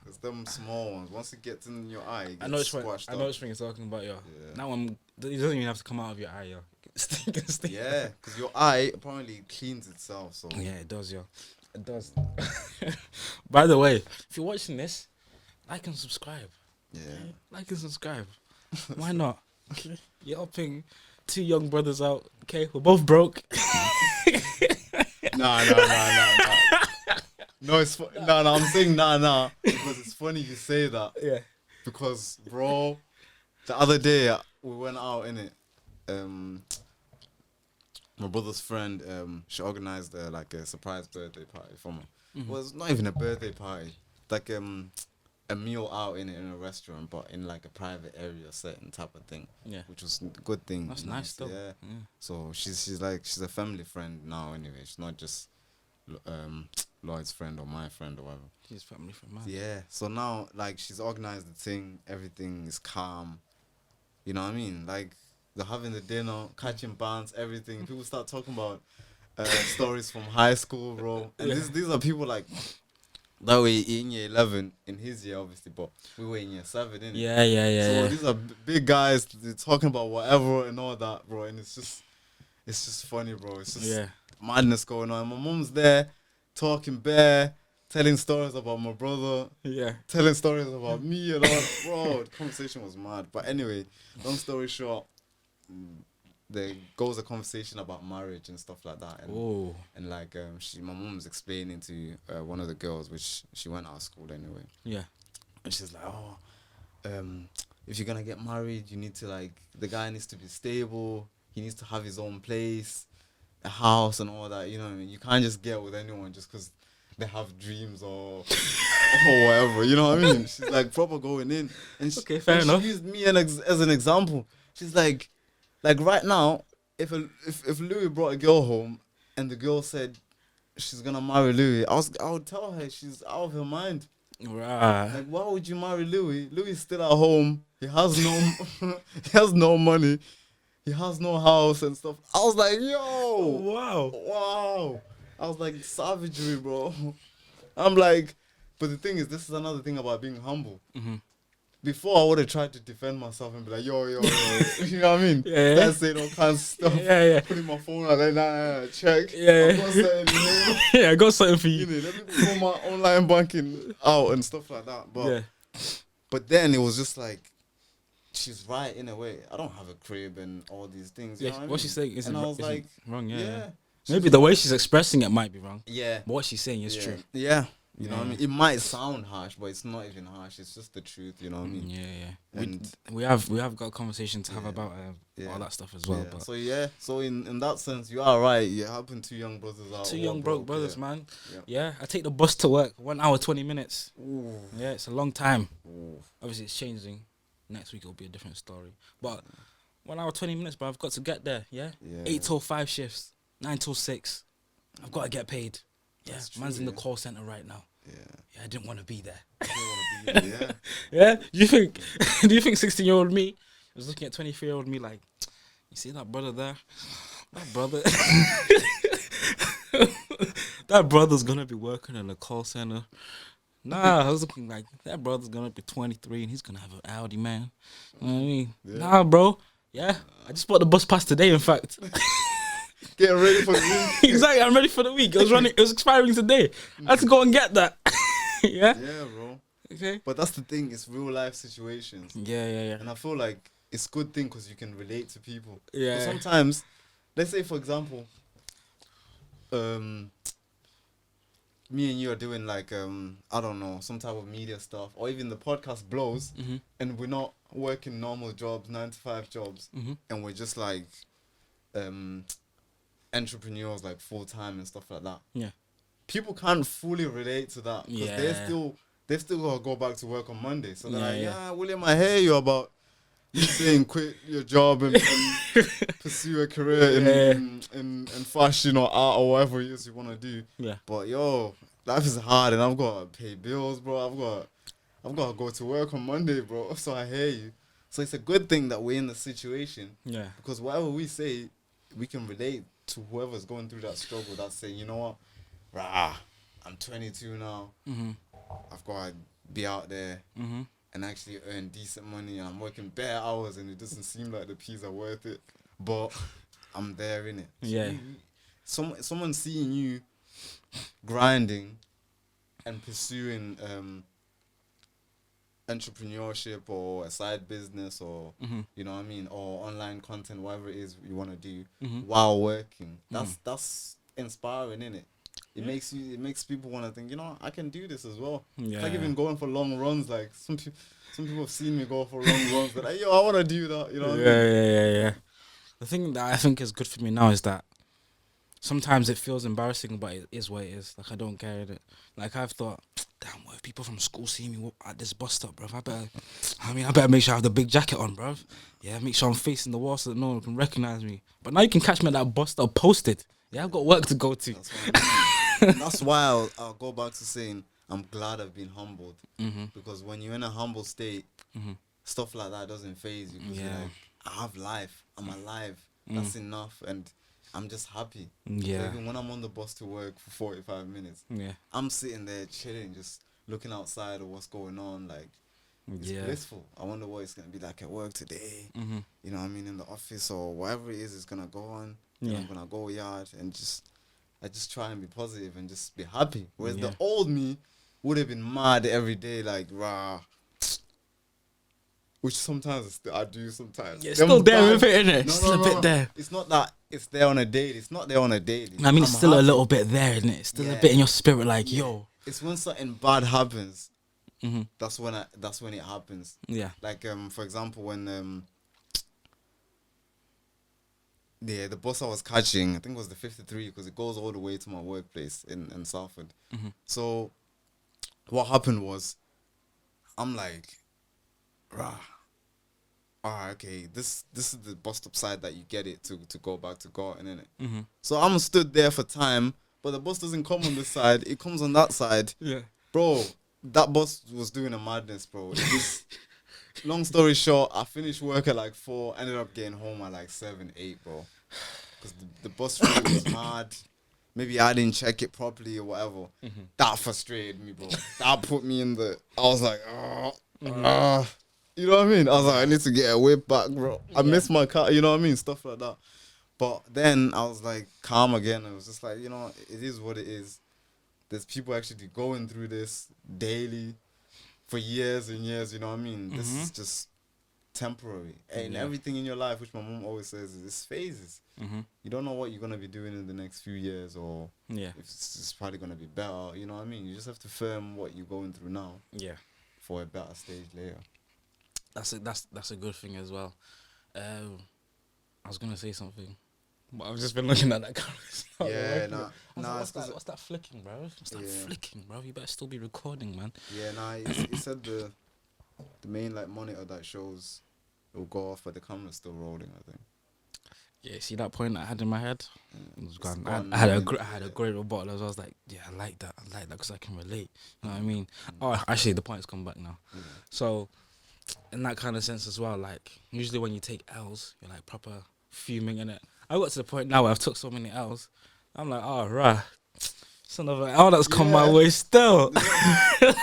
It's them small ones. Once it gets in your eye, it gets squashed I know which thing you're talking about, yo. Yeah. That one, it doesn't even have to come out of your eye, yo. Stay. Yeah, because your eye apparently cleans itself, so. Yeah, it does, yo. It does. By the way, if you're watching this, like and subscribe. Yeah. Like and subscribe. Why not? Okay. You're helping 2 young brothers out. Okay, we're both broke. Nah. No, it's I'm saying nah because it's funny you say that. Yeah. Because, bro, the other day we went out in it. My brother's friend, she organized like a surprise birthday party for me. Mm-hmm. Well, it's not even a birthday party. Like a meal out in a restaurant, but in like a private area setting type of thing. Yeah. Which was a good thing. That's nice though. Yeah. So she's a family friend now anyway. She's not just Lloyd's friend or my friend or whatever. She's family from man. Yeah. So now like she's organized the thing, everything is calm. You know what I mean? Like they're having the dinner, catching bands, everything. People start talking about stories from high school, bro. And these are people like that were in year 11 in his year, obviously, but we were in year 7, innit? Yeah. So these are big guys. They're talking about whatever and all that, bro. And it's just funny, bro. It's just madness going on. My mom's there talking bare, telling stories about my brother. Yeah. Telling stories about me and all. Bro, the conversation was mad. But anyway, long story short, there goes a conversation about marriage and stuff like that, and Oh. like my mom was explaining to one of the girls, which she went out of school anyway, Yeah. and she's like, oh, if you're gonna get married, you need to like the guy needs to be stable. He needs to have his own place, a house, and all that. You know what I mean? You can't just get with anyone just because they have dreams or or whatever. You know what I mean? She's like proper going in, and Okay, fair enough. she used me as an example. She's like right now, if Louis brought a girl home and the girl said she's gonna marry Louis, I would tell her she's out of her mind. Right. Like, why would you marry Louis? Louis is still at home. He has no he has no money. He has no house and stuff. I was like, yo, Wow. wow. I was like, savagery, bro. I'm like, but the thing is, this is another thing about being humble. Mm-hmm. Before, I would have tried to defend myself and be like, yo. You know what I mean? Yeah. That's saying all kinds of stuff. Yeah. Putting my phone out like, nah, check. Yeah. I've got something here. Yeah, I got something for You you. know, let me put my online banking out and stuff like that. But Yeah. but then it was just like, she's right in a way. I don't have a crib and all these things. You Yeah. know what I What mean? she's saying isn't, And I was isn't like, wrong. Yeah. She's Maybe the way she's expressing it might be wrong. Yeah. But what she's saying is yeah. true. Yeah. You know what I Yeah. mean? It might sound harsh, but it's not even harsh. It's just the truth. You know what I mean? Yeah. And We have got a conversation to have Yeah. about Yeah. all that stuff as well. yeah. But So in that sense, you are right. You happen two young brothers out. two who are young broke brothers, yeah. man. Yeah. Yeah, I take the bus to work. 1 hour 20 minutes. Ooh. Yeah, it's a long time. Ooh. Obviously, it's changing. Next week it'll be a different story. But 1 hour 20 minutes, but I've got to get there. Yeah, Yeah. 8 till 5 shifts, 9 till 6. I've got to get paid. Yeah, That's true, man's in the yeah. call center right now. Yeah. Yeah, I didn't want to be there. I don't wanna be there, Yeah, do you think 16-year-old me was looking at 23-year-old me like, you see that brother there? That brother, that brother's gonna be working in a call center. Nah, I was looking like that brother's gonna be 23 and he's gonna have an Audi, man. You know what I mean? Yeah. Nah, bro. Yeah, I just bought the bus pass today. In fact, Getting ready for the week. exactly. I'm ready for the week. It was running. It was expiring today. I had to go and get that. Yeah. Yeah, bro. Okay. But that's the thing. It's real life situations, Yeah. and I feel like it's a good thing because you can relate to people. Yeah. But sometimes, let's say for example, me and you are doing like I don't know, some type of media stuff, or even the podcast blows, Mm-hmm. and we're not working normal jobs, 9-to-5 jobs, Mm-hmm. and we're just like entrepreneurs, like full time and stuff like that. Yeah. People can't fully relate to that because Yeah. they still gotta go back to work on Monday. So they're like, Yeah. yeah, William, I hear you about you saying quit your job and pursue a career in fashion or art or whatever it is you want to do. Yeah. But yo, life is hard and I've got to pay bills, bro. I've got to go to work on Monday, bro. So I hear you. So it's a good thing that we're in the situation Yeah. because whatever we say, we can relate to whoever's going through that struggle. That's saying, you know what, rah, I'm 22 now. Mm-hmm. I've got to be out there Mm-hmm. and actually earn decent money, and I'm working bare hours, and it doesn't seem like the peas are worth it, but I'm there in it. So Yeah. someone seeing you grinding and pursuing entrepreneurship or a side business or Mm-hmm. you know what I mean, or online content, whatever it is you want to do Mm-hmm. while working. That's inspiring, innit? It makes people want to think, you know, I can do this as well. Yeah. Like even going for long runs, like some people have seen me go for long runs, but like, yo, I want to do that, you know what I mean? Yeah. The thing that I think is good for me now is that sometimes it feels embarrassing, but it is what it is. Like, I don't care it. Like, I've thought, damn, what if people from school see me at this bus stop, bruv? I better make sure I have the big jacket on, bruv. Yeah, make sure I'm facing the wall so that no one can recognize me. But now you can catch me at that bus stop posted. Yeah, I've got work to go to. That's what I mean. That's why I'll go back to saying I'm glad I've been humbled, Mm-hmm. because when you're in a humble state, Mm-hmm. stuff like that doesn't faze you. 'Cause you're Yeah. like, I have life. I'm alive. That's enough, and I'm just happy. So Yeah. even when I'm on the bus to work for 45 minutes, Yeah. I'm sitting there chilling, just looking outside of what's going on. Like, it's Yeah. blissful. I wonder what it's gonna be like at work today. Mm-hmm. You know what I mean, in the office or whatever it is, it's gonna go on. And Yeah. I'm gonna go yard and I just try and be positive and just be happy. Whereas Yeah. the old me would have been mad every day, like, rah, which sometimes I do sometimes. Yeah, it's still there with it, innit? No, Still a bit there. It's not that it's there on a daily. It's not there on a daily. I mean, it's I'm still a happy. little bit there, isn't it? It's still a Yeah. bit in your spirit, like, Yeah. yo. It's when something bad happens. Mhm. That's when it happens. Yeah. Like for example, when the bus I was catching, I think it was the 53 because it goes all the way to my workplace in Salford. Mhm. So what happened was, I'm like, rah. Okay, this is the bus stop side that you get it to go back to Garten, innit? Mhm. So I'm stood there for time, but the bus doesn't come on this side, it comes on that side. Yeah. Bro, that bus was doing a madness, bro. It was, long story short, I finished work at like 4, ended up getting home at like 7, 8, bro. Because the bus route was mad. Maybe I didn't check it properly or whatever. Mhm. That frustrated me, bro. That put me in the... I was like, Mhm. you know what I mean? I was like, I need to get a whip back, bro. I Yeah. miss my car, you know what I mean? Stuff like that. But then I was like calm again. I was just like, you know, it is what it is. There's people actually going through this daily for years and years, you know what I mean? This is just temporary. And Yeah. everything in your life, which my mom always says, is this phases. Mhm. You don't know what you're going to be doing in the next few years or Yeah. if it's probably going to be better, you know what I mean? You just have to firm what you're going through now Yeah. for a better stage later. That's a good thing as well. I was gonna say something, but I've just been looking at that camera. It's not Yeah, working. nah, I was nah, like, it's 'cause what's that flicking, bro? What's that Yeah. flicking, bro? You better still be recording, man. Yeah, nah, it said the main like monitor that shows it'll go off, but the camera's still rolling, I think. Yeah, see that point I had in my head? It was It's gone. gone I had now, I had a great rebuttal. I was like, yeah, I like that because I can relate. You know what I mean? Oh, actually, the point's come back now. Yeah. So, in that kind of sense as well, like usually when you take L's, you're like proper fuming in it. I got to the point now where I've took so many L's. I'm like, oh, right. It's another L that's come my Yeah. way still. And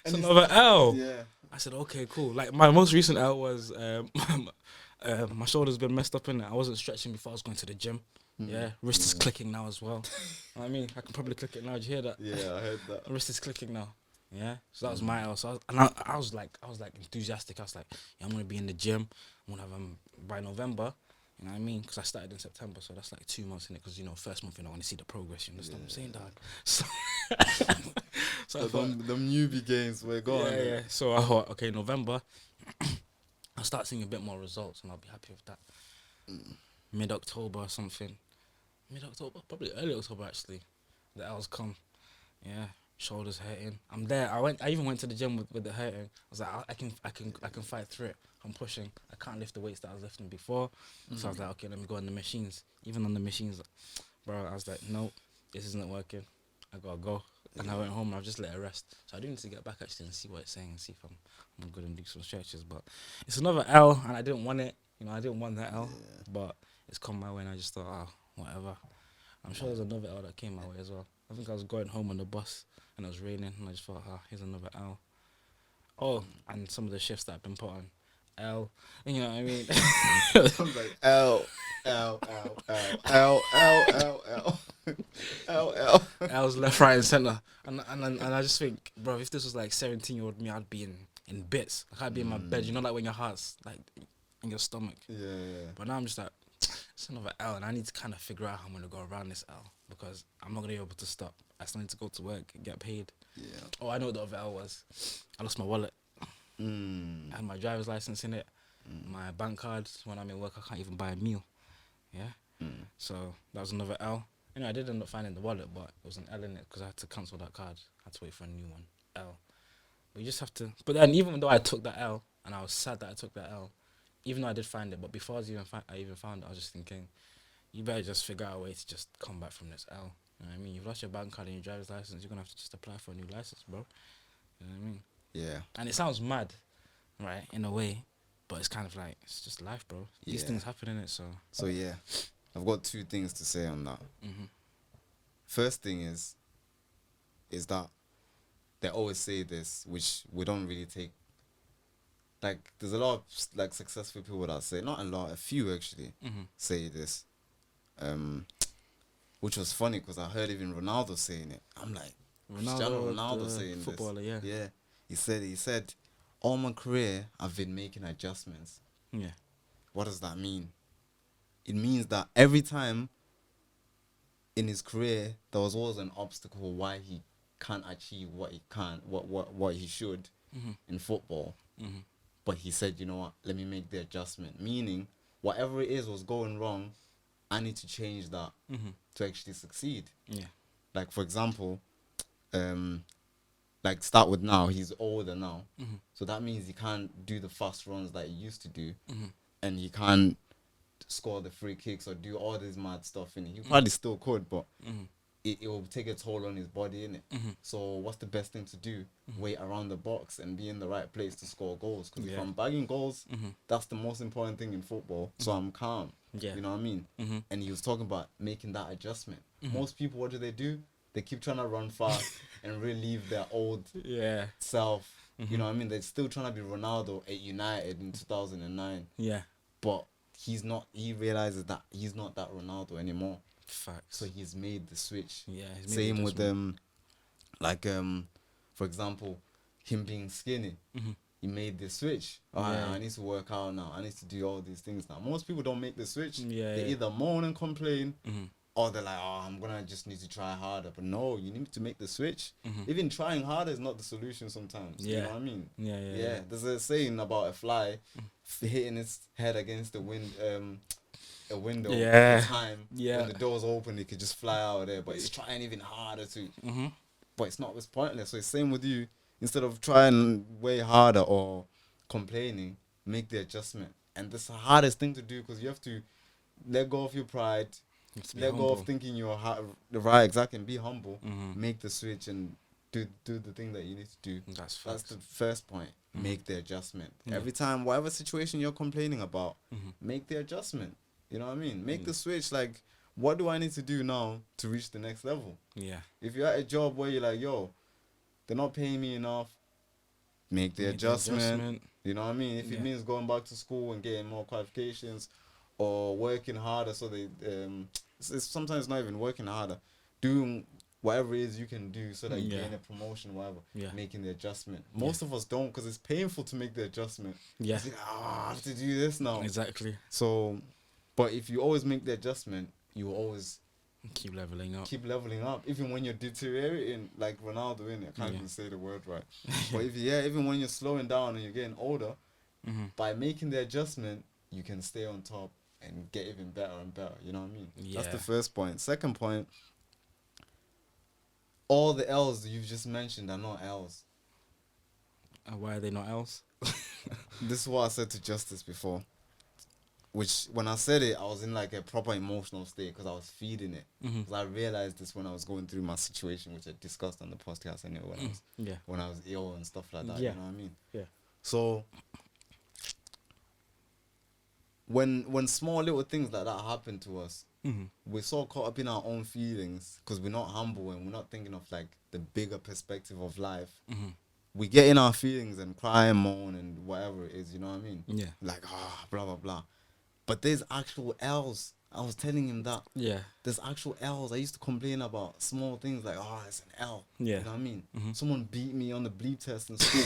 It's another L. Yeah. I said, okay, cool. Like my most recent L was my shoulder's been messed up in it. I wasn't stretching before I was going to the gym. Yeah, wrist is clicking now as well. You know what I mean, I can probably click it now. Did you hear that? Yeah, I heard that. Wrist is clicking now. Yeah, so that was my L. So I was like enthusiastic. I was like, yeah, I'm gonna be in the gym. I'm gonna have by November. You know what I mean? Because I started in September, so that's like 2 months in it. Because you know, first month you don't want to see the progress. You understand what I'm saying, dog? So, so I thought, Them newbie games were gone. yeah. So I thought, okay, November, I'll start seeing a bit more results, and I'll be happy with that. Mid-October or something. Mid-October, probably early October actually. The L's come. Yeah, shoulders hurting. I'm there. I even went to the gym with the hurting. I was like, I can fight through it. I'm pushing. I can't lift the weights that I was lifting before. So I was like, okay, let me go on the machines. Even on the machines, bro, I was like, no, this isn't working. I gotta go. And I went home and I've just let it rest. So I do need to get back actually and see what it's saying and see if I'm good and do some stretches. But it's another L and I didn't want it. You know, I didn't want that L. But it's come my way and I just thought, oh, whatever. I'm sure there's another L that came my way as well. I think I was going home on the bus and it was raining and I just thought, here's another L. Oh, and some of the shifts that I've been put on. L. You know what I mean? I'm like L. L's left, right, and centre. And I just think, bro, if this was like 17-year-old me, I'd be in bits. Like I'd be in my bed. You know, like when your heart's like in your stomach. Yeah. But now I'm just like, it's another L, and I need to kind of figure out how I'm gonna go around this L because I'm not gonna be able to stop. I still need to go to work and get paid. Yeah. Oh, I know what the other L was. I lost my wallet. I had my driver's license in it. My bank card. When I'm in work, I can't even buy a meal. Yeah. So that was another L. You know, I did end up finding the wallet, but it was an L in it because I had to cancel that card. I had to wait for a new one. L. But you just have to. But then, even though I took that L, and I was sad that I took that L, even though I did find it, but before I even found it, I was just thinking, you better just figure out a way to just come back from this L. You know what I mean? You've lost your bank card and your driver's license. You're gonna have to just apply for a new license, bro. You know what I mean? Yeah. And it sounds mad, right? In a way, but it's kind of like it's just life, bro. These Yeah. things happen in it, so. So yeah, I've got 2 things to say on that. First thing is that they always say this, which we don't really take. Like, there's a lot of like successful people that say, not a lot, a few actually say this. Which was funny because I heard even Ronaldo saying it. I'm like, Cristiano Ronaldo saying footballer, this. yeah. Yeah. He said, all my career, I've been making adjustments. Yeah. What does that mean? It means that every time in his career, there was always an obstacle why he can't achieve what he can, what he should in football. But he said, you know what, let me make the adjustment. Meaning, whatever it is was going wrong, I need to change that to actually succeed. Yeah. Like, for example, like start with now, he's older now. So that means he can't do the fast runs that he used to do. And he can't score the free kicks or do all this mad stuff in it. He probably still could, but it will take a toll on his body, innit? So what's the best thing to do? Wait around the box and be in the right place to score goals. Because if I'm bagging goals, that's the most important thing in football. So I'm calm. Yeah. You know what I mean? And he was talking about making that adjustment. Most people, what do? They keep trying to run fast and relieve their old self. You know what I mean? They're still trying to be Ronaldo at United in 2009. Yeah. But he's not. He realizes that he's not that Ronaldo anymore. Facts. So he's made the switch. Yeah. Same with like for example, him being skinny. He made the switch. I need to work out now. I need to do all these things now. Most people don't make the switch. They either moan and complain, or they're like, oh, I'm gonna just need to try harder. But no, you need to make the switch. Even trying harder is not the solution sometimes. You know what I mean? Yeah. There's a saying about a fly hitting its head against the a window at the time. When the door's open, it could just fly out of there. But it's trying even harder to. But it's pointless. So it's same with you. Instead of trying way harder or complaining, make the adjustment. And that's the hardest thing to do, because you have to let go of your pride. Let go of thinking you're right, exactly, and be humble. Make the switch and do the thing that you need to do. That's the first point. Make the adjustment. Every time, whatever situation you're complaining about, make the adjustment. You know what I mean? Make the switch. Like, what do I need to do now to reach the next level? Yeah. If you're at a job where you're like, yo, they're not paying me enough, make the adjustment. You know what I mean? If it means going back to school and getting more qualifications, or working harder, so they it's sometimes not even working harder, doing whatever it is you can do so that you gain a promotion, whatever. Making the adjustment. Most of us don't, because it's painful to make the adjustment. It's like, I have to do this now. Exactly. So, but if you always make the adjustment, you will always keep leveling up. Even when you're deteriorating, like Ronaldo, innit? I can't even say the word right. But even when you're slowing down and you're getting older, by making the adjustment, you can stay on top and get even better and better. You know what I mean? That's the first point. Second point, all the L's that you've just mentioned are not L's. Why are they not L's? This is what I said to Justice before. Which, when I said it, I was in like a proper emotional state, because I was feeding it. Because I realized this when I was going through my situation, which I discussed on the podcast anyway, when I was ill and stuff like that. You know what I mean? So, when small little things like that happen to us, we're so caught up in our own feelings, because we're not humble and we're not thinking of like the bigger perspective of life. We get in our feelings and cry and moan and whatever it is, you know what I mean? Like, blah, blah, blah. But there's actual L's. I was telling him that. There's actual L's. I used to complain about small things like, it's an L. You know what I mean? Someone beat me on the bleep test in school.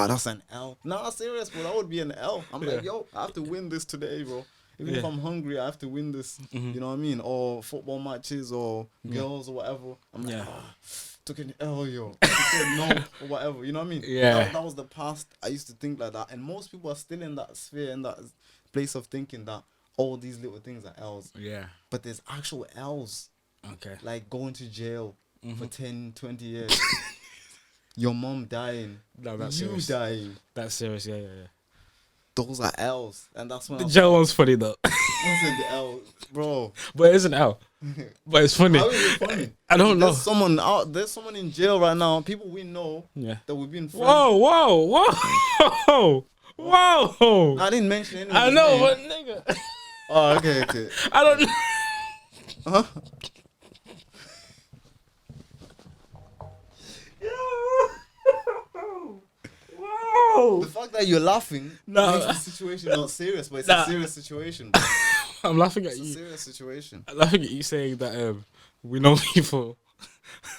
That's an L. Nah, serious, bro. That would be an L. I'm like, yo, I have to win this today, bro. Even if I'm hungry, I have to win this. You know what I mean? Or football matches or girls or whatever. I'm like, took an L, yo. Said no or whatever. You know what I mean? That was the past. I used to think like that. And most people are still in that sphere, in that place of thinking that all these little things are L's. But there's actual L's. Like going to jail for 10, 20 years. Your mom dying. No, that's you serious. Dying. That's serious, yeah. Those are L's. And that's when the jail one's funny though. I said the L, bro. But it is an L. But it's funny. How is it funny? I don't know. There's someone in jail right now. People we know that we've been friends. Whoa. I didn't mention anything. I know, but nigga. Oh, okay. I don't know. Huh? The fact that you're laughing makes the situation not serious, but it's a serious situation. Bro. I'm laughing at you. It's a serious situation. I'm laughing at you saying that we know people.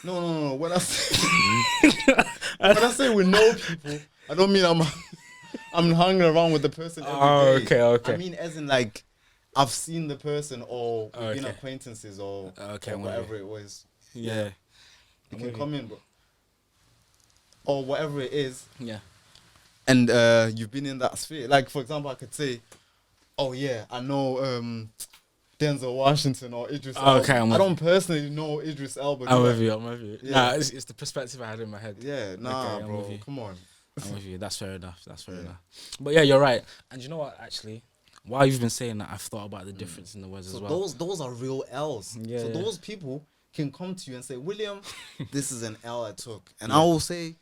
No. When I say we know people, I don't mean I'm. I'm hanging around with the person every Oh, day. okay. I mean, as in like, I've seen the person or we've been Okay. acquaintances or Okay, I'm with whatever you. it was. Yeah. You I'm can with come in, bro. Or whatever it is. Yeah. And you've been in that sphere. Like, for example, I could say, oh yeah, I know Denzel Washington or Idris Okay, Elba. I'm I with don't personally know Idris Elba. I'm do with I? you. I'm with you. Yeah. Nah, it's the perspective I had in my head. Yeah, nah, Okay, I'm bro. with you. Come on. I'm with you. That's fair enough. That's fair Yeah. enough. But yeah, you're right. And you know what? Actually, while you've been saying that, I've thought about the difference in the words So as well. those are real L's. Yeah, So yeah. those people can come to you and say, William, this is an L I took. And Yeah. I will say,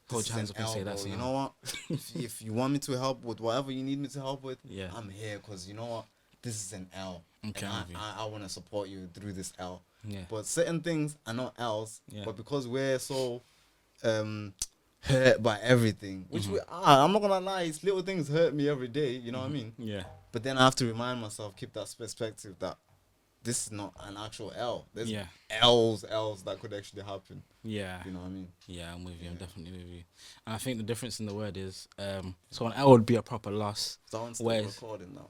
Hold this your is hands an up and L, say bro. that's an You L. know what? if you want me to help with whatever you need me to help with, Yeah. I'm here because you know what? This is an L. Okay, and I'm with you. I want to support you through this L. Yeah. But certain things are not L's. Yeah. But because we're so hurt by everything, which we are, I'm not going to lie, it's little things hurt me every day. You know what I mean? Yeah. But then I have to remind myself, keep that perspective that this is not an actual L. There's Yeah. L's that could actually happen. Yeah. You know what I mean? Yeah, I'm with you. I'm definitely with you. And I think the difference in the word is, so an L would be a proper loss. Someone's still Whereas- recording now.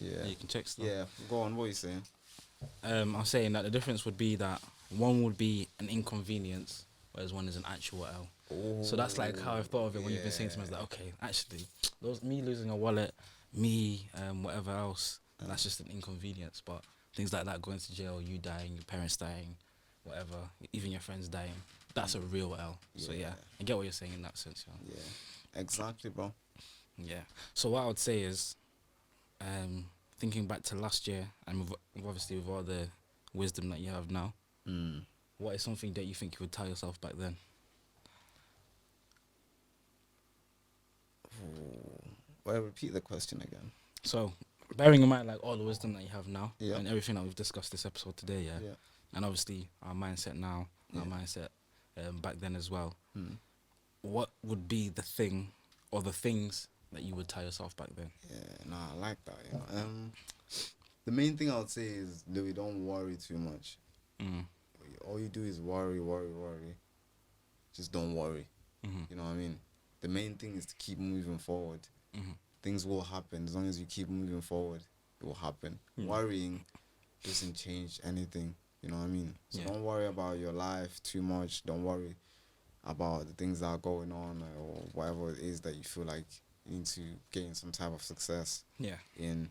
Yeah. You can check stuff. Yeah. Go on. What are you saying? I'm saying that the difference would be that one would be an inconvenience, whereas one is an actual L. So that's like how I've thought of it when you've been saying to me. It's like, okay, actually, me losing a wallet, me whatever else, that's just an inconvenience. But things like that, going to jail, you dying, your parents dying, whatever, even your friends dying, that's a real L. So yeah, I get what you're saying in that sense. Yeah. Yeah. Exactly, bro. Yeah. So what I would say is, thinking back to last year, and obviously with all the wisdom that you have now, what is something that you think you would tell yourself back then? Well, repeat the question again. So, bearing in mind like all the wisdom that you have now, Yeah. and everything that we've discussed this episode today, Yeah. and obviously our mindset now, our mindset back then as well. What would be the thing or the things that you would tell yourself back then? Yeah. Nah, I like that. You know. The main thing I would say is, Louis, don't worry too much. All you do is worry. Just don't worry. You know what I mean? The main thing is to keep moving forward. Things will happen. As long as you keep moving forward, it will happen. Worrying doesn't change anything. You know what I mean? So don't worry about your life too much. Don't worry about the things that are going on or whatever it is that you feel like you need to gain some type of success in.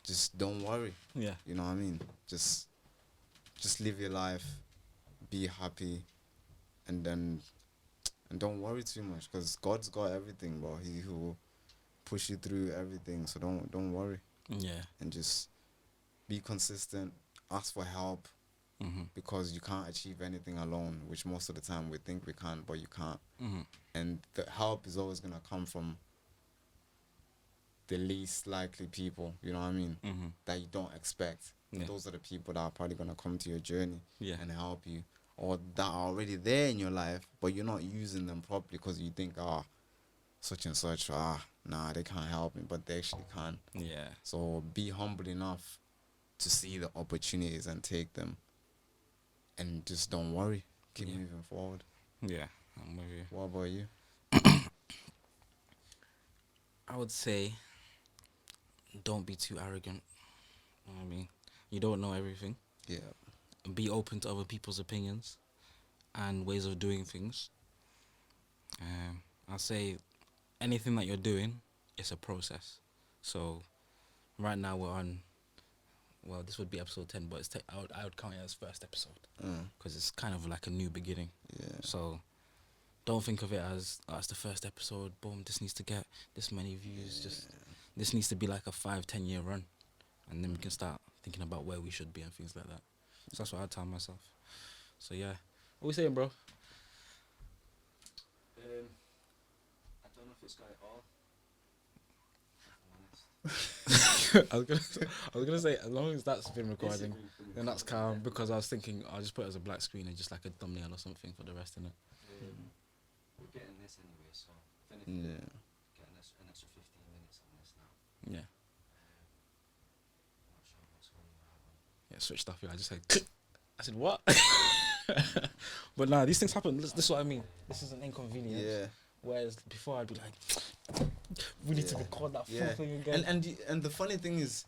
Just don't worry. Yeah. You know what I mean? Just live your life, be happy, and don't worry too much, because God's got everything, bro. He will push you through everything. So don't worry. Yeah. And just be consistent. Ask for help, because you can't achieve anything alone, which most of the time we think we can, but you can't. And the help is always gonna come from the least likely people, you know what I mean, that you don't expect. Those are the people that are probably going to come to your journey and help you, or that are already there in your life, but you're not using them properly because you think, such and such, nah, they can't help me, but they actually can. Yeah. So be humble enough to see the opportunities and take them, and just don't worry. Keep moving forward. Yeah, I'm with you. What about you? I would say, don't be too arrogant. You know what I mean? You don't know everything. Yeah. Be open to other people's opinions and ways of doing things. I'll say anything that you're doing, it's a process. So right now we're on, well, this would be episode 10, but I would count it as first episode because it's kind of like a new beginning. Yeah. So don't think of it as, it's the first episode, boom, this needs to get this many views. Just this needs to be like a 5-10 year run, and then we can start thinking about where we should be and things like that. So that's what I tell myself. So yeah, what we saying, bro? I don't know if it's got it all. I was gonna say, as long as that's been recording, then that's calm, because I was thinking I'll just put it as a black screen and just like a thumbnail or something for the rest of it. We're getting this anyway, so if anything, Yeah. getting this an extra 15 minutes on this now. Yeah. Not sure what's going on. Yeah, switched off. Yeah, I just said, I said what? But nah, these things happen. This is what I mean. This is an inconvenience. Yeah. Whereas before I'd be like, we need to record that full thing again. And the funny thing is,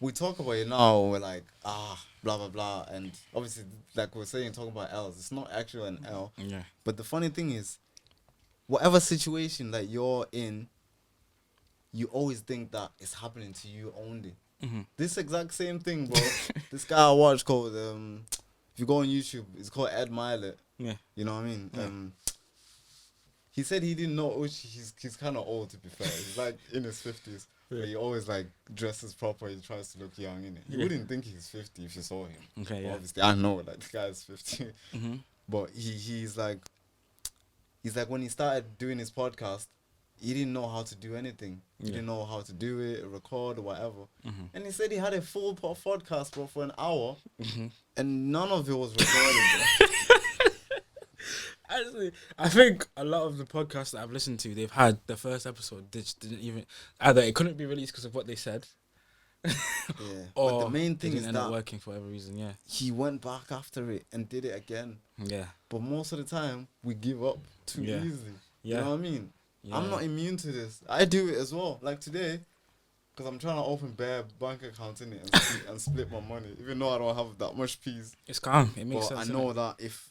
we talk about it now. We're like, blah blah blah, and obviously, like we're saying, talking about L's. It's not actually an L. Yeah. But the funny thing is, whatever situation that you're in, you always think that it's happening to you only. Mm-hmm. This exact same thing, bro. This guy I watched called if you go on YouTube, it's called Ed Milet. Yeah. You know what I mean? Yeah. He said he didn't know. He's kind of old, to be fair. He's like in his 50s. Yeah. But he always like dresses proper. He tries to look young, innit? You wouldn't think he's 50 if you saw him. Okay, But yeah. obviously, I know like the guy's 50. Mm-hmm. But he's like when he started doing his podcast, he didn't know how to do anything. He didn't know how to do it, record, or whatever. Mm-hmm. And he said he had a full podcast, bro, for an hour, Mm-hmm. and none of it was recorded, bro. Actually, I think a lot of the podcasts that I've listened to, they've had the first episode, they just didn't even, either it couldn't be released because of what they said, Yeah. or But the main they thing didn't is end up that working for whatever reason. Yeah. he went back after it and did it again. Yeah. But most of the time, we give up too Yeah. easily. Yeah. You know what I mean? Yeah. I'm not immune to this. I do it as well. Like today, because I'm trying to open bare bank accounts in it and split my money, even though I don't have that much peas. It's calm. It makes But sense. I know that if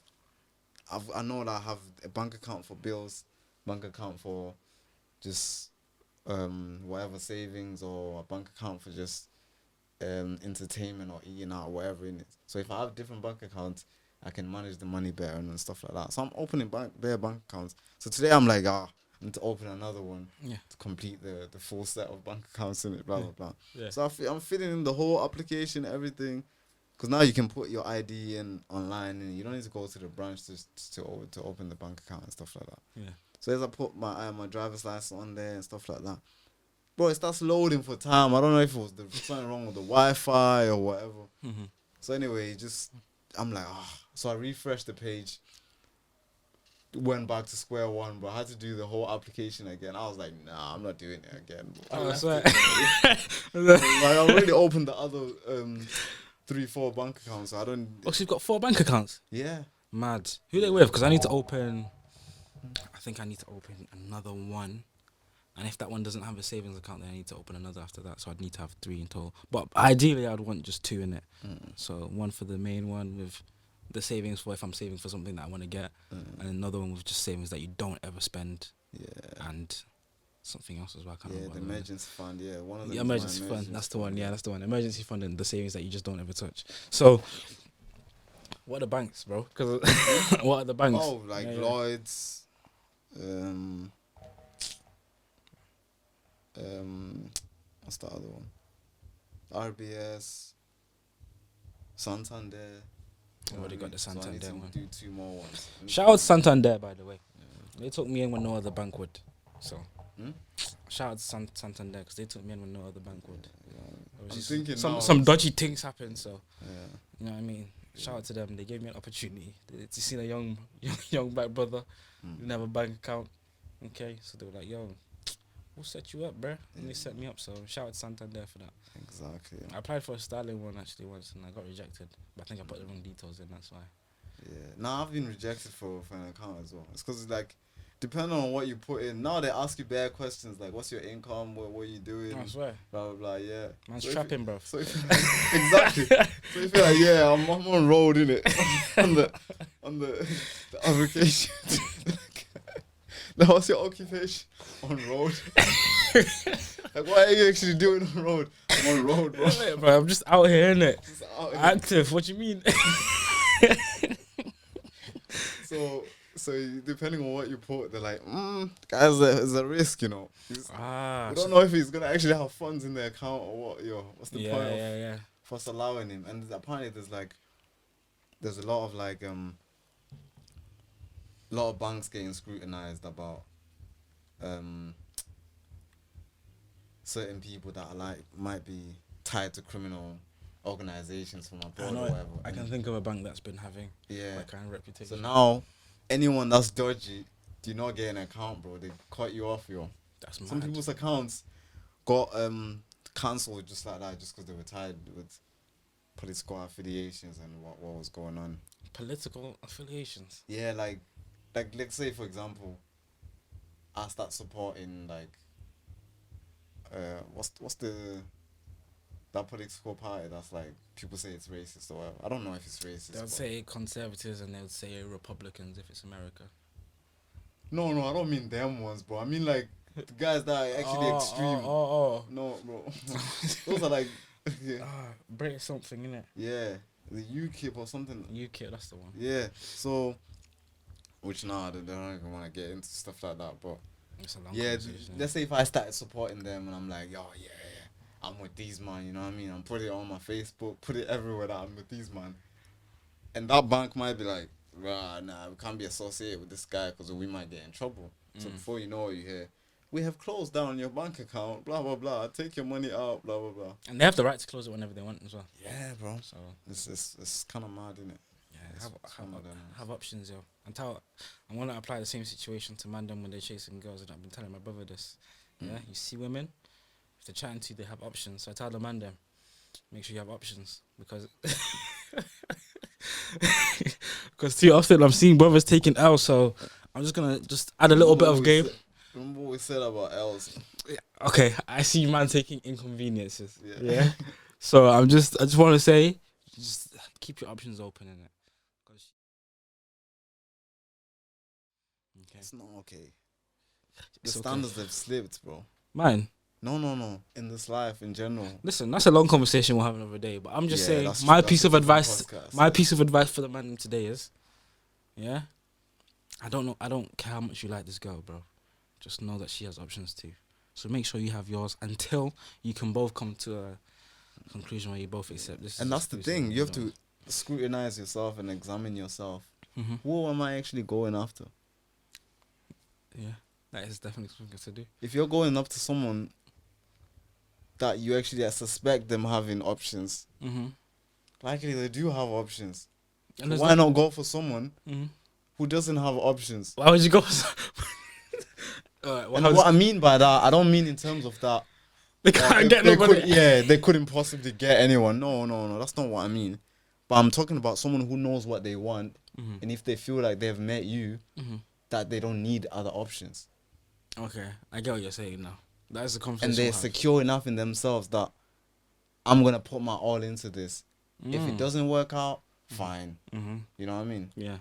I know that I have a bank account for bills, bank account for just whatever savings, or a bank account for just entertainment or eating out, whatever in it. So if I have different bank accounts, I can manage the money better and stuff like that. So I'm opening bare bank accounts. So today I'm like, I need to open another one to complete the full set of bank accounts in it, blah, blah, blah. Yeah. So I'm filling in the whole application, everything. Because now you can put your ID in online, and you don't need to go to the branch to open the bank account and stuff like that. Yeah. So as I put my driver's license on there and stuff like that, bro, it starts loading for time. I don't know if it was something wrong with the Wi-Fi or whatever. Mm-hmm. So anyway, I'm like, So I refreshed the page, went back to square one, bro. I had to do the whole application again. I was like, nah, I'm not doing it again. Oh, that's right. Like, I already opened the other 3-4 bank accounts. So I don't. Oh, so you've got 4 bank accounts? Yeah. Mad. Who they with? Because I need to open. I think I need to open another one. And if that one doesn't have a savings account, then I need to open another after that. So I'd need to have 3 in total. But ideally, I'd want just 2 in it. So one for the main one with the savings for if I'm saving for something that I want to get, and another one with just savings that you don't ever spend. Yeah. And something else as well. I can't Yeah, remember the what it was. emergency fund. Yeah, one of them. The is my emergency fund. That's the one. fund. Yeah, that's the one. Emergency fund and the savings that you just don't ever touch. So, what are the banks, bro? Because what are the banks? Oh, like Yeah, Lloyd's. What's the other one? RBS, Santander. I've already got the So I need Santander to one. do 2 more ones. Shout out Santander, by the way. They took me in when no other bank would. So, shout out Santander because they took me in when no other bank would. I'm Obviously, thinking some now some it's- dodgy things happen. So, Yeah. you know what I mean. Shout out to them. They gave me an opportunity to see a young black brother. Didn't have a bank account. Okay, so they were like, "Yo, we'll set you up, bruh." And they set me up. So shout out Santander for that. Exactly. I applied for a styling one actually once and I got rejected. But I think I put the wrong details in. That's why. Yeah. Now I've been rejected for an account as well. It's because like, depending on what you put in, now they ask you bare questions like, "What's your income? What are you doing?" I swear, Blah blah blah. Yeah. man's So if trapping, bruv. So if, exactly. So if you're like, yeah, I'm on road in it on the application. Now, what's your occupation? On road. Like, what are you actually doing on road? I'm on road, bro. Wait, bro, I'm just out here, innit? Just out here. Active. What you mean? So depending on what you put, they're like, guys, there's a risk, you know. We don't know if he's gonna actually have funds in the account or what. What's the point of us allowing him? And apparently, there's a lot of like lot of banks getting scrutinized about certain people that are like might be tied to criminal organizations from I abroad know. or whatever. I can think of a bank that's been having that kind of So reputation. now, anyone that's dodgy, do not get an account, bro. They cut you off, yo. That's Some mad. people's accounts got cancelled just like that, just because they were tied with political affiliations and what was going on. Political affiliations. Yeah, like let's say for example, I start supporting like what's the that political party that's like people say it's racist or whatever. I don't know if it's racist. They would but- say conservatives and they would say Republicans if it's America. No, I don't mean them ones, bro. I mean like the guys that are actually extreme. Oh. No, bro. Those are like yeah. British something, innit? Yeah, the UKIP or something. UK, that's the one. Yeah, so which nah, they don't even want to get into stuff like that. But It's a long yeah, conversation. let's say if I started supporting them and I'm like, yo, yeah, I'm with these man. You know what I mean? I'm putting it on my Facebook, put it everywhere that I'm with these man. And that bank might be like, nah, we can't be associated with this guy because we might get in trouble. So before you know it, you hear, we have closed down your bank account, blah, blah, blah. Take your money out, blah, blah, blah. And they have the right to close it whenever they want as well. Yeah, bro. So It's kind of mad, isn't it? yeah, It's one of them. have options, yo. I'm gonna apply the same situation to man them when they're chasing girls, and I've been telling my brother this. Yeah, you see women, if they're chatting to you, they have options. So I tell the man them, make sure you have options because too often I'm seeing brothers taking L. So I'm just gonna add a little bit of game. Remember what we said about L's? Okay, I see man taking inconveniences. Yeah. Yeah. So I just want to say, just keep your options open in it. Okay. It's not okay. The It's okay. standards have slipped, bro. Man, No. In this life, in general. listen, that's a long conversation we'll have another day. But I'm just Yeah, saying, that's my true. piece That's of a different advice, podcast, my yeah. piece of advice for the man today is, yeah, I don't care how much you like this girl, bro. Just know that she has options too. So make sure you have yours until you can both come to a conclusion where you both accept this. And is that's the exclusive thing. You have and to scrutinize yourself and examine yourself. Mhm. Who am I actually going after? Yeah, that is definitely something to do. If you're going up to someone that you actually suspect them having options, Mm-hmm. likely they do have options. And there's Why not go for someone Mhm. who doesn't have options? Why would you go? Alright, And what I mean by that, I don't mean in terms of that. they can't if get they nobody. they couldn't possibly get anyone. No, that's not what I mean. But I'm talking about someone who knows what they want, Mhm. and if they feel like they've met you, Mhm. that they don't need other options, Okay, I get what you're saying now. That is the conversation. and they're we'll have. secure enough in themselves that I'm gonna put my all into this. If it Mm. doesn't work out, fine. Mhm. You know what I mean? Yeah.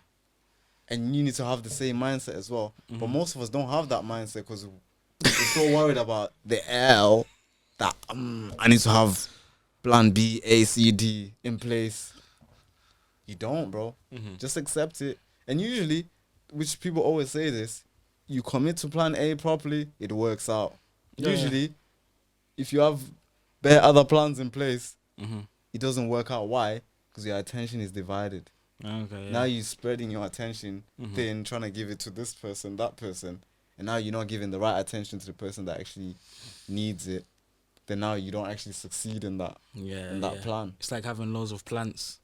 And you need to have the same mindset as well. But Mhm. most of us don't have that mindset because we're so worried about the L that I need to have plan B, A, C, D in place. You don't, bro. Mhm. Just accept it. And usually, which people always say this, you commit to plan A properly, it works out. Yeah. Usually, if you have bare other plans in place, Mhm. it doesn't work out. Why? Because your attention is divided. Okay. Yeah. Now you're spreading your attention Mhm. thin, trying to give it to this person, that person, and now you're not giving the right attention to the person that actually needs it. Then now you don't actually succeed in that Yeah. in that yeah. plan. It's like having loads of plants,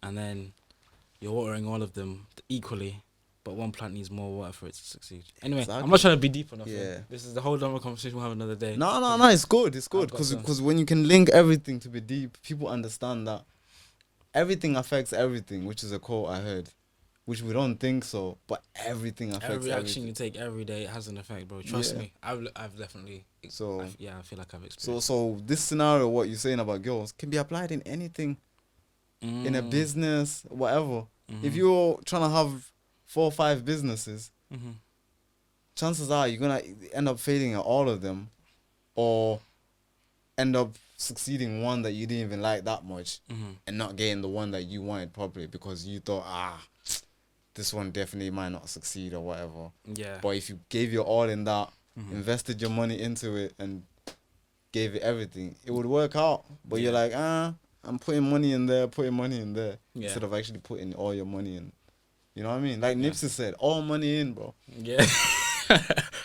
and then you're watering all of them equally, but one plant needs more water for it to succeed. Anyway, I'm Exactly. not trying to be deep enough. Yeah. This is the whole other conversation we'll have another day. No, it's good. It's good I've got because some. when you can link everything to be deep, people understand that everything affects everything, which is a quote I heard, which we don't think so, but everything affects Every action everything. you take every day has an effect, bro. Trust Yeah. me. I've definitely. So- I feel like I've So experienced. this scenario, what you're saying about girls, can be applied in anything, in a business, whatever. If you're trying to have 4 or 5 businesses, Mhm. chances are you're gonna end up failing at all of them, or end up succeeding one that you didn't even like that much, Mhm. and not getting the one that you wanted probably because you thought this one definitely might not succeed or whatever. Yeah. But if you gave your all in that, Mhm. invested your money into it, and gave it everything, it would work out. But you're Yeah. like, I'm putting money in there, Yeah. instead of actually putting all your money in. You know what I mean? Like Yeah. Nipsey said, all money in, bro. Yeah.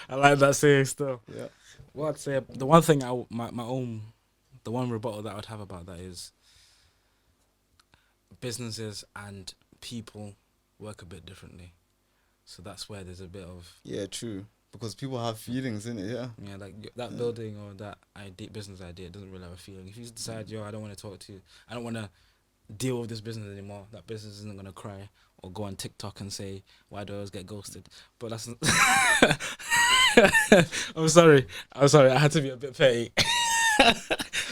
I like that saying still. Yeah. Well, I'd say the one thing the one rebuttal that I would have about that is businesses and people work a bit differently. So that's where there's a bit of, Yeah, true. Because people have feelings in it, yeah. yeah, like that building or that business idea doesn't really have a feeling. If you decide, yo, I don't want to talk to you, I don't want to deal with this business anymore, that business isn't going to cry or go on TikTok and say, why do I always get ghosted? But that's I'm sorry. I had to be a bit petty.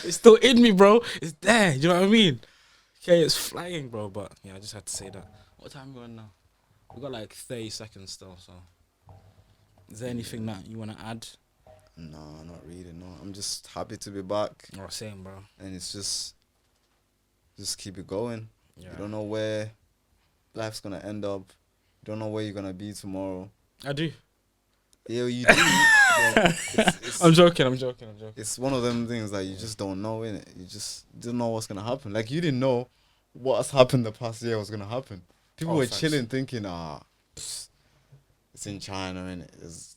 It's still in me, bro. It's there. You know what I mean? Okay, it's flying, bro. But yeah, I just had to say that. What time are we on now? We got like 30 seconds still. So, is there anything that you want to add? No, not really. No, I'm just happy to be back, Or same, bro. and it's just keep it going. Yeah. You don't know where life's gonna end up. You don't know where you're gonna be tomorrow. I do. Yeah, you do. But it's I'm joking. it's one of them things that you just don't know, innit? You just don't know what's gonna happen. Like, you didn't know what's happened the past year was gonna happen. People Oh, were facts. chilling thinking, it's in China, innit?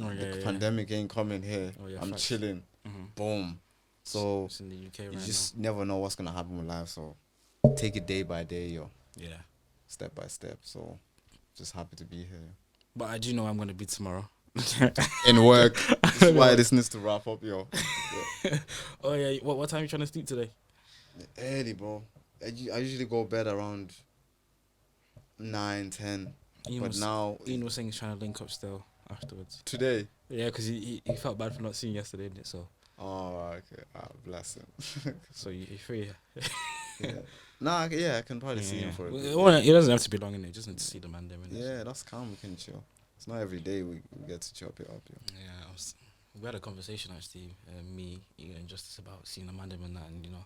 Oh, The yeah. pandemic ain't coming here. Oh, yeah, I'm facts. chilling. Mm-hmm. Boom. So It's in the UK you right just never know what's gonna happen with life. So take it day by day, yo, now. Yeah. step by step. So just happy to be here. But I do know I'm gonna be tomorrow. In work. This is why this needs to wrap up, yo. Oh yeah. What time are you trying to sleep today? Early, bro. I usually go bed around 9, 10. But now, Ian was saying he's trying to link up still afterwards. today. Yeah, because he felt bad for not seeing you yesterday, didn't it? So Oh, okay. Bless him. so you're free. Yeah. Nah, yeah, I can probably see him for a bit. It doesn't have to be long in it. Just need to see the man there. innit? Yeah, that's calm. We can chill. It's not every day we get to chop it up, yo. Yeah, we had a conversation actually, me, you and Justice, about seeing the mandem and that, and you know,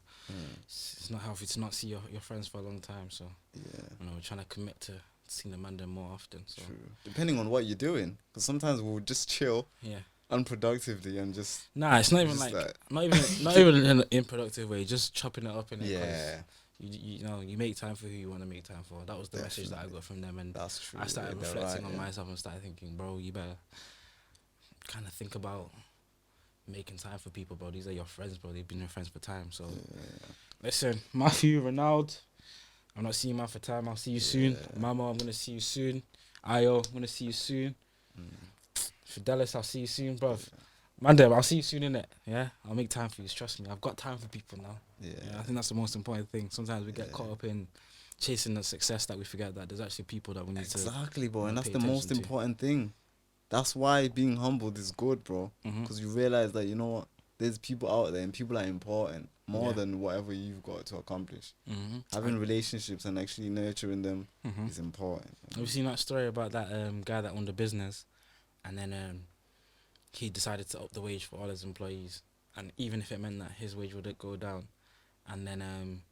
it's not healthy to not see your friends for a long time. So Yeah. you know, we're trying to commit to seeing the mandem more often. So True. Depending on what you're doing, because sometimes we'll just chill yeah, unproductively and just nah, it's not even just like not even in an improductive way. Just chopping it up in it. yeah, You know, you make time for who you want to make time for. That was the message that I got from them, and that's true. I started They're reflecting right, on yeah. myself and started thinking, bro, you better kind of think about making time for people, bro. These are your friends, bro. They've been your friends for time. So listen, Matthew, Ronaldo, I'm not seeing you, man, for time. I'll see you soon. Mama, I'm gonna see you soon. Ayo, I'm gonna see you soon. Fidelis, I'll see you soon, bro. Mandem, I'll see you soon, innit? Yeah, I'll make time for you. Trust me, I've got time for people now. Yeah. Yeah, I think that's the most important thing. Sometimes we get caught up in chasing the success that we forget that there's actually people that we need to. Exactly, bro. And that's pay the most attention to. important thing. That's why being humbled is good, bro. Mhm. Because you realize that, you know what, there's people out there and people are important more Yeah. than whatever you've got to accomplish. Mhm. Having relationships and actually nurturing them Mhm. is important. Have you seen that story about that guy that owned a business, and then he decided to up the wage for all his employees, and even if it meant that his wage would go down, and then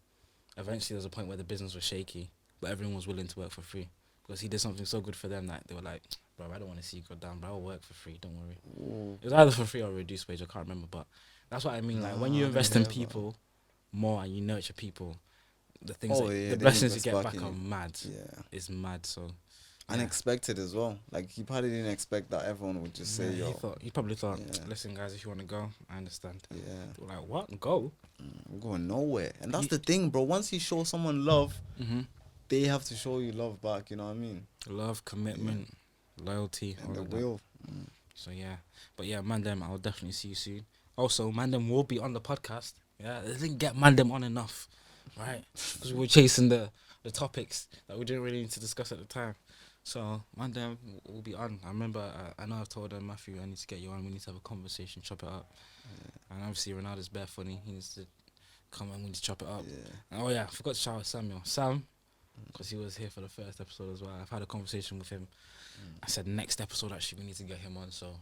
eventually there was a point where the business was shaky, but everyone was willing to work for free because he did something so good for them that they were like, bro, I don't want to see you go down, but I'll work for free, don't worry. Ooh. It was either for free or reduced wage, I can't remember, but that's what I mean. Like when Nah, you I invest didn't in hear that. people more and you nurture people, the things, Oh, that, yeah, the they blessings you invest get back back in are you. mad. Yeah. It's mad. So yeah. Unexpected as well. Like, he probably didn't expect that everyone would just say, Yeah, yo. he probably thought, Yeah. listen, guys, if you want to go, I understand. Yeah. They were like, what? Go? I'm going nowhere. And that's Ye- the thing, bro. Once you show someone love, Mm-hmm. they have to show you love back. You know what I mean? Love, commitment, loyalty, all And the of that. will. So yeah, but yeah, Mandem, I'll definitely see you soon. Also, Mandem will be on the podcast. Yeah, I didn't get Mandem on enough, right? Because we were chasing the topics that we didn't really need to discuss at the time. So Mandem will be on. I remember, I know I've told Matthew, I need to get you on. We need to have a conversation, chop it up. And obviously Ronaldo's bare funny. He needs to come and we need to chop it up. Yeah. And oh yeah, I forgot to shout out Samuel. Sam, because he was here for the first episode as well. I've had a conversation with him. I said next episode actually we need to get him on. So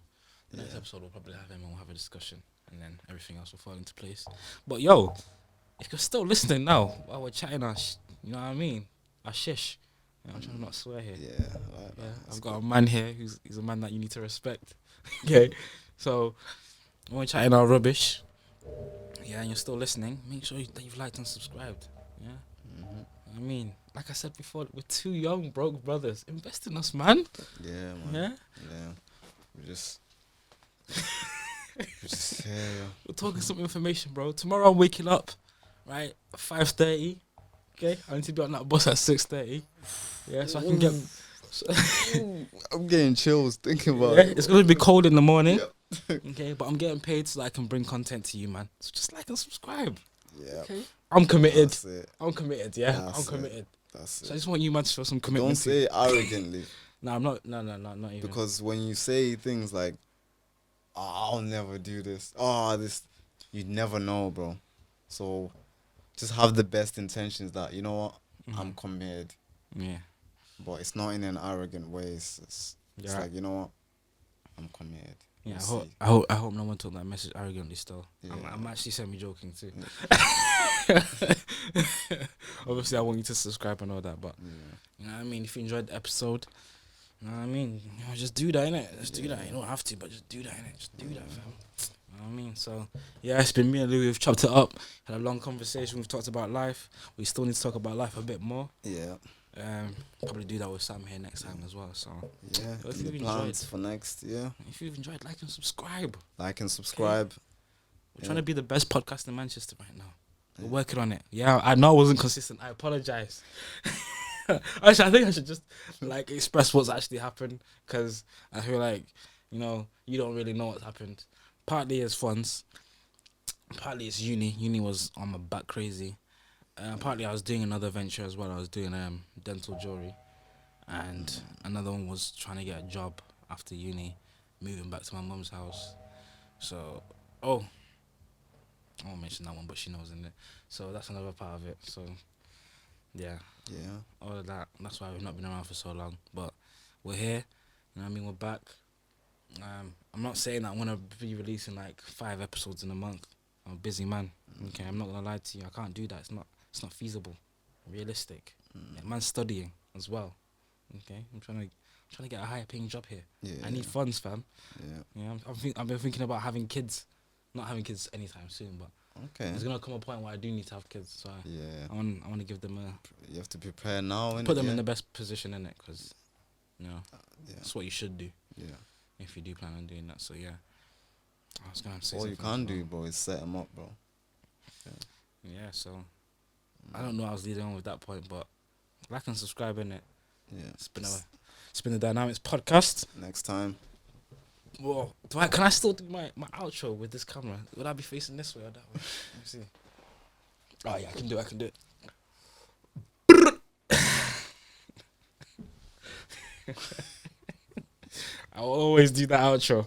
the next episode we'll probably have him and we'll have a discussion, and then everything else will fall into place. But yo, if you're still listening now while we're chatting, you know what I mean? Our shish. I'm trying to not swear here. Yeah. Like Yeah, that. I've got a man here he's a man that you need to respect. Okay, so when we're chatting our rubbish, yeah, and you're still listening, make sure that you've liked and subscribed. Yeah, I mean, like I said before, we're two young broke brothers. Invest in us, man. Yeah, man. Yeah, Yeah. We just yeah. we're talking some information, bro. Tomorrow I'm waking up, right, 5:30. Okay, I need to be on that bus at 6:30. Yeah, so I can get. I'm getting chills thinking about Yeah, it. it's gonna be cold in the morning. Yep. Okay, but I'm getting paid so that I can bring content to you, man. So just like and subscribe. Yeah. Okay, I'm committed. That's it. I'm committed. Yeah, That's I'm it. committed. That's So I it. just want you, man, to show some commitment. Don't say it arrogantly, No, I'm not. No, not even. because when you say things like, I'll never do this. Oh, this, you never know, bro. So just have the best intentions that, you know what, I'm committed, Yeah. but it's not in an arrogant way. It's Yeah. like, you know what, I'm committed. Yeah, We'll see. I hope no one took that message arrogantly still. Yeah. I'm actually semi-joking too. Obviously, I want you to subscribe and all that, but you know what I mean? If you enjoyed the episode, you know what I mean? You know, just do that, innit? Just do that. You don't have to, but just do that, innit? Just do that, fam. You know what I mean? So, yeah, it's been me and Louis. We've chopped it up, had a long conversation. We've talked about life. We still need to talk about life a bit more. Yeah. Probably do that with Sam here next time as well. So, Yeah. if The you've plans for next year. if you've enjoyed, like and subscribe. Like and subscribe. We're trying to be the best podcast in Manchester right now. We're working on it. Yeah, I know I wasn't consistent. I apologize. Actually, I think I should just like express what's actually happened, because I feel like, you know, you don't really know what's happened. Partly it's funds, partly it's uni. Uni was on my back crazy. Partly I was doing another venture as well. I was doing dental jewelry, and another one was trying to get a job after uni, moving back to my mum's house. So, I won't mention that one, but she knows, in it. So that's another part of it. So, yeah, Yeah. all of that. That's why we've not been around for so long. But we're here. You know what I mean? We're back. I'm not saying that I'm gonna be releasing like 5 episodes in a month. I'm a busy man. Okay, I'm not gonna lie to you. I can't do that. It's not feasible, realistic. Yeah, man's studying as well. Okay, I'm trying to get a higher paying job here. Yeah. I need funds, fam. Yeah. Yeah, I've been thinking about having kids. Not having kids anytime soon, but Okay. there's gonna come a point where I do need to have kids. So Yeah. I want to give them You have to prepare now. put them yeah. in the best position in it, because you know Yeah. that's what you should do Yeah. if you do plan on doing that. So yeah, I was gonna say All you something as can well. do, bro, is set them up, bro. Yeah, so I don't know what I was leading on with that point, but like and subscribe, in it. Yeah. It's been the Dynamix podcast. Next time. Whoa, can I still do my outro with this camera? Would I be facing this way or that way? Let me see. Oh yeah, I can do it. I will always do that outro.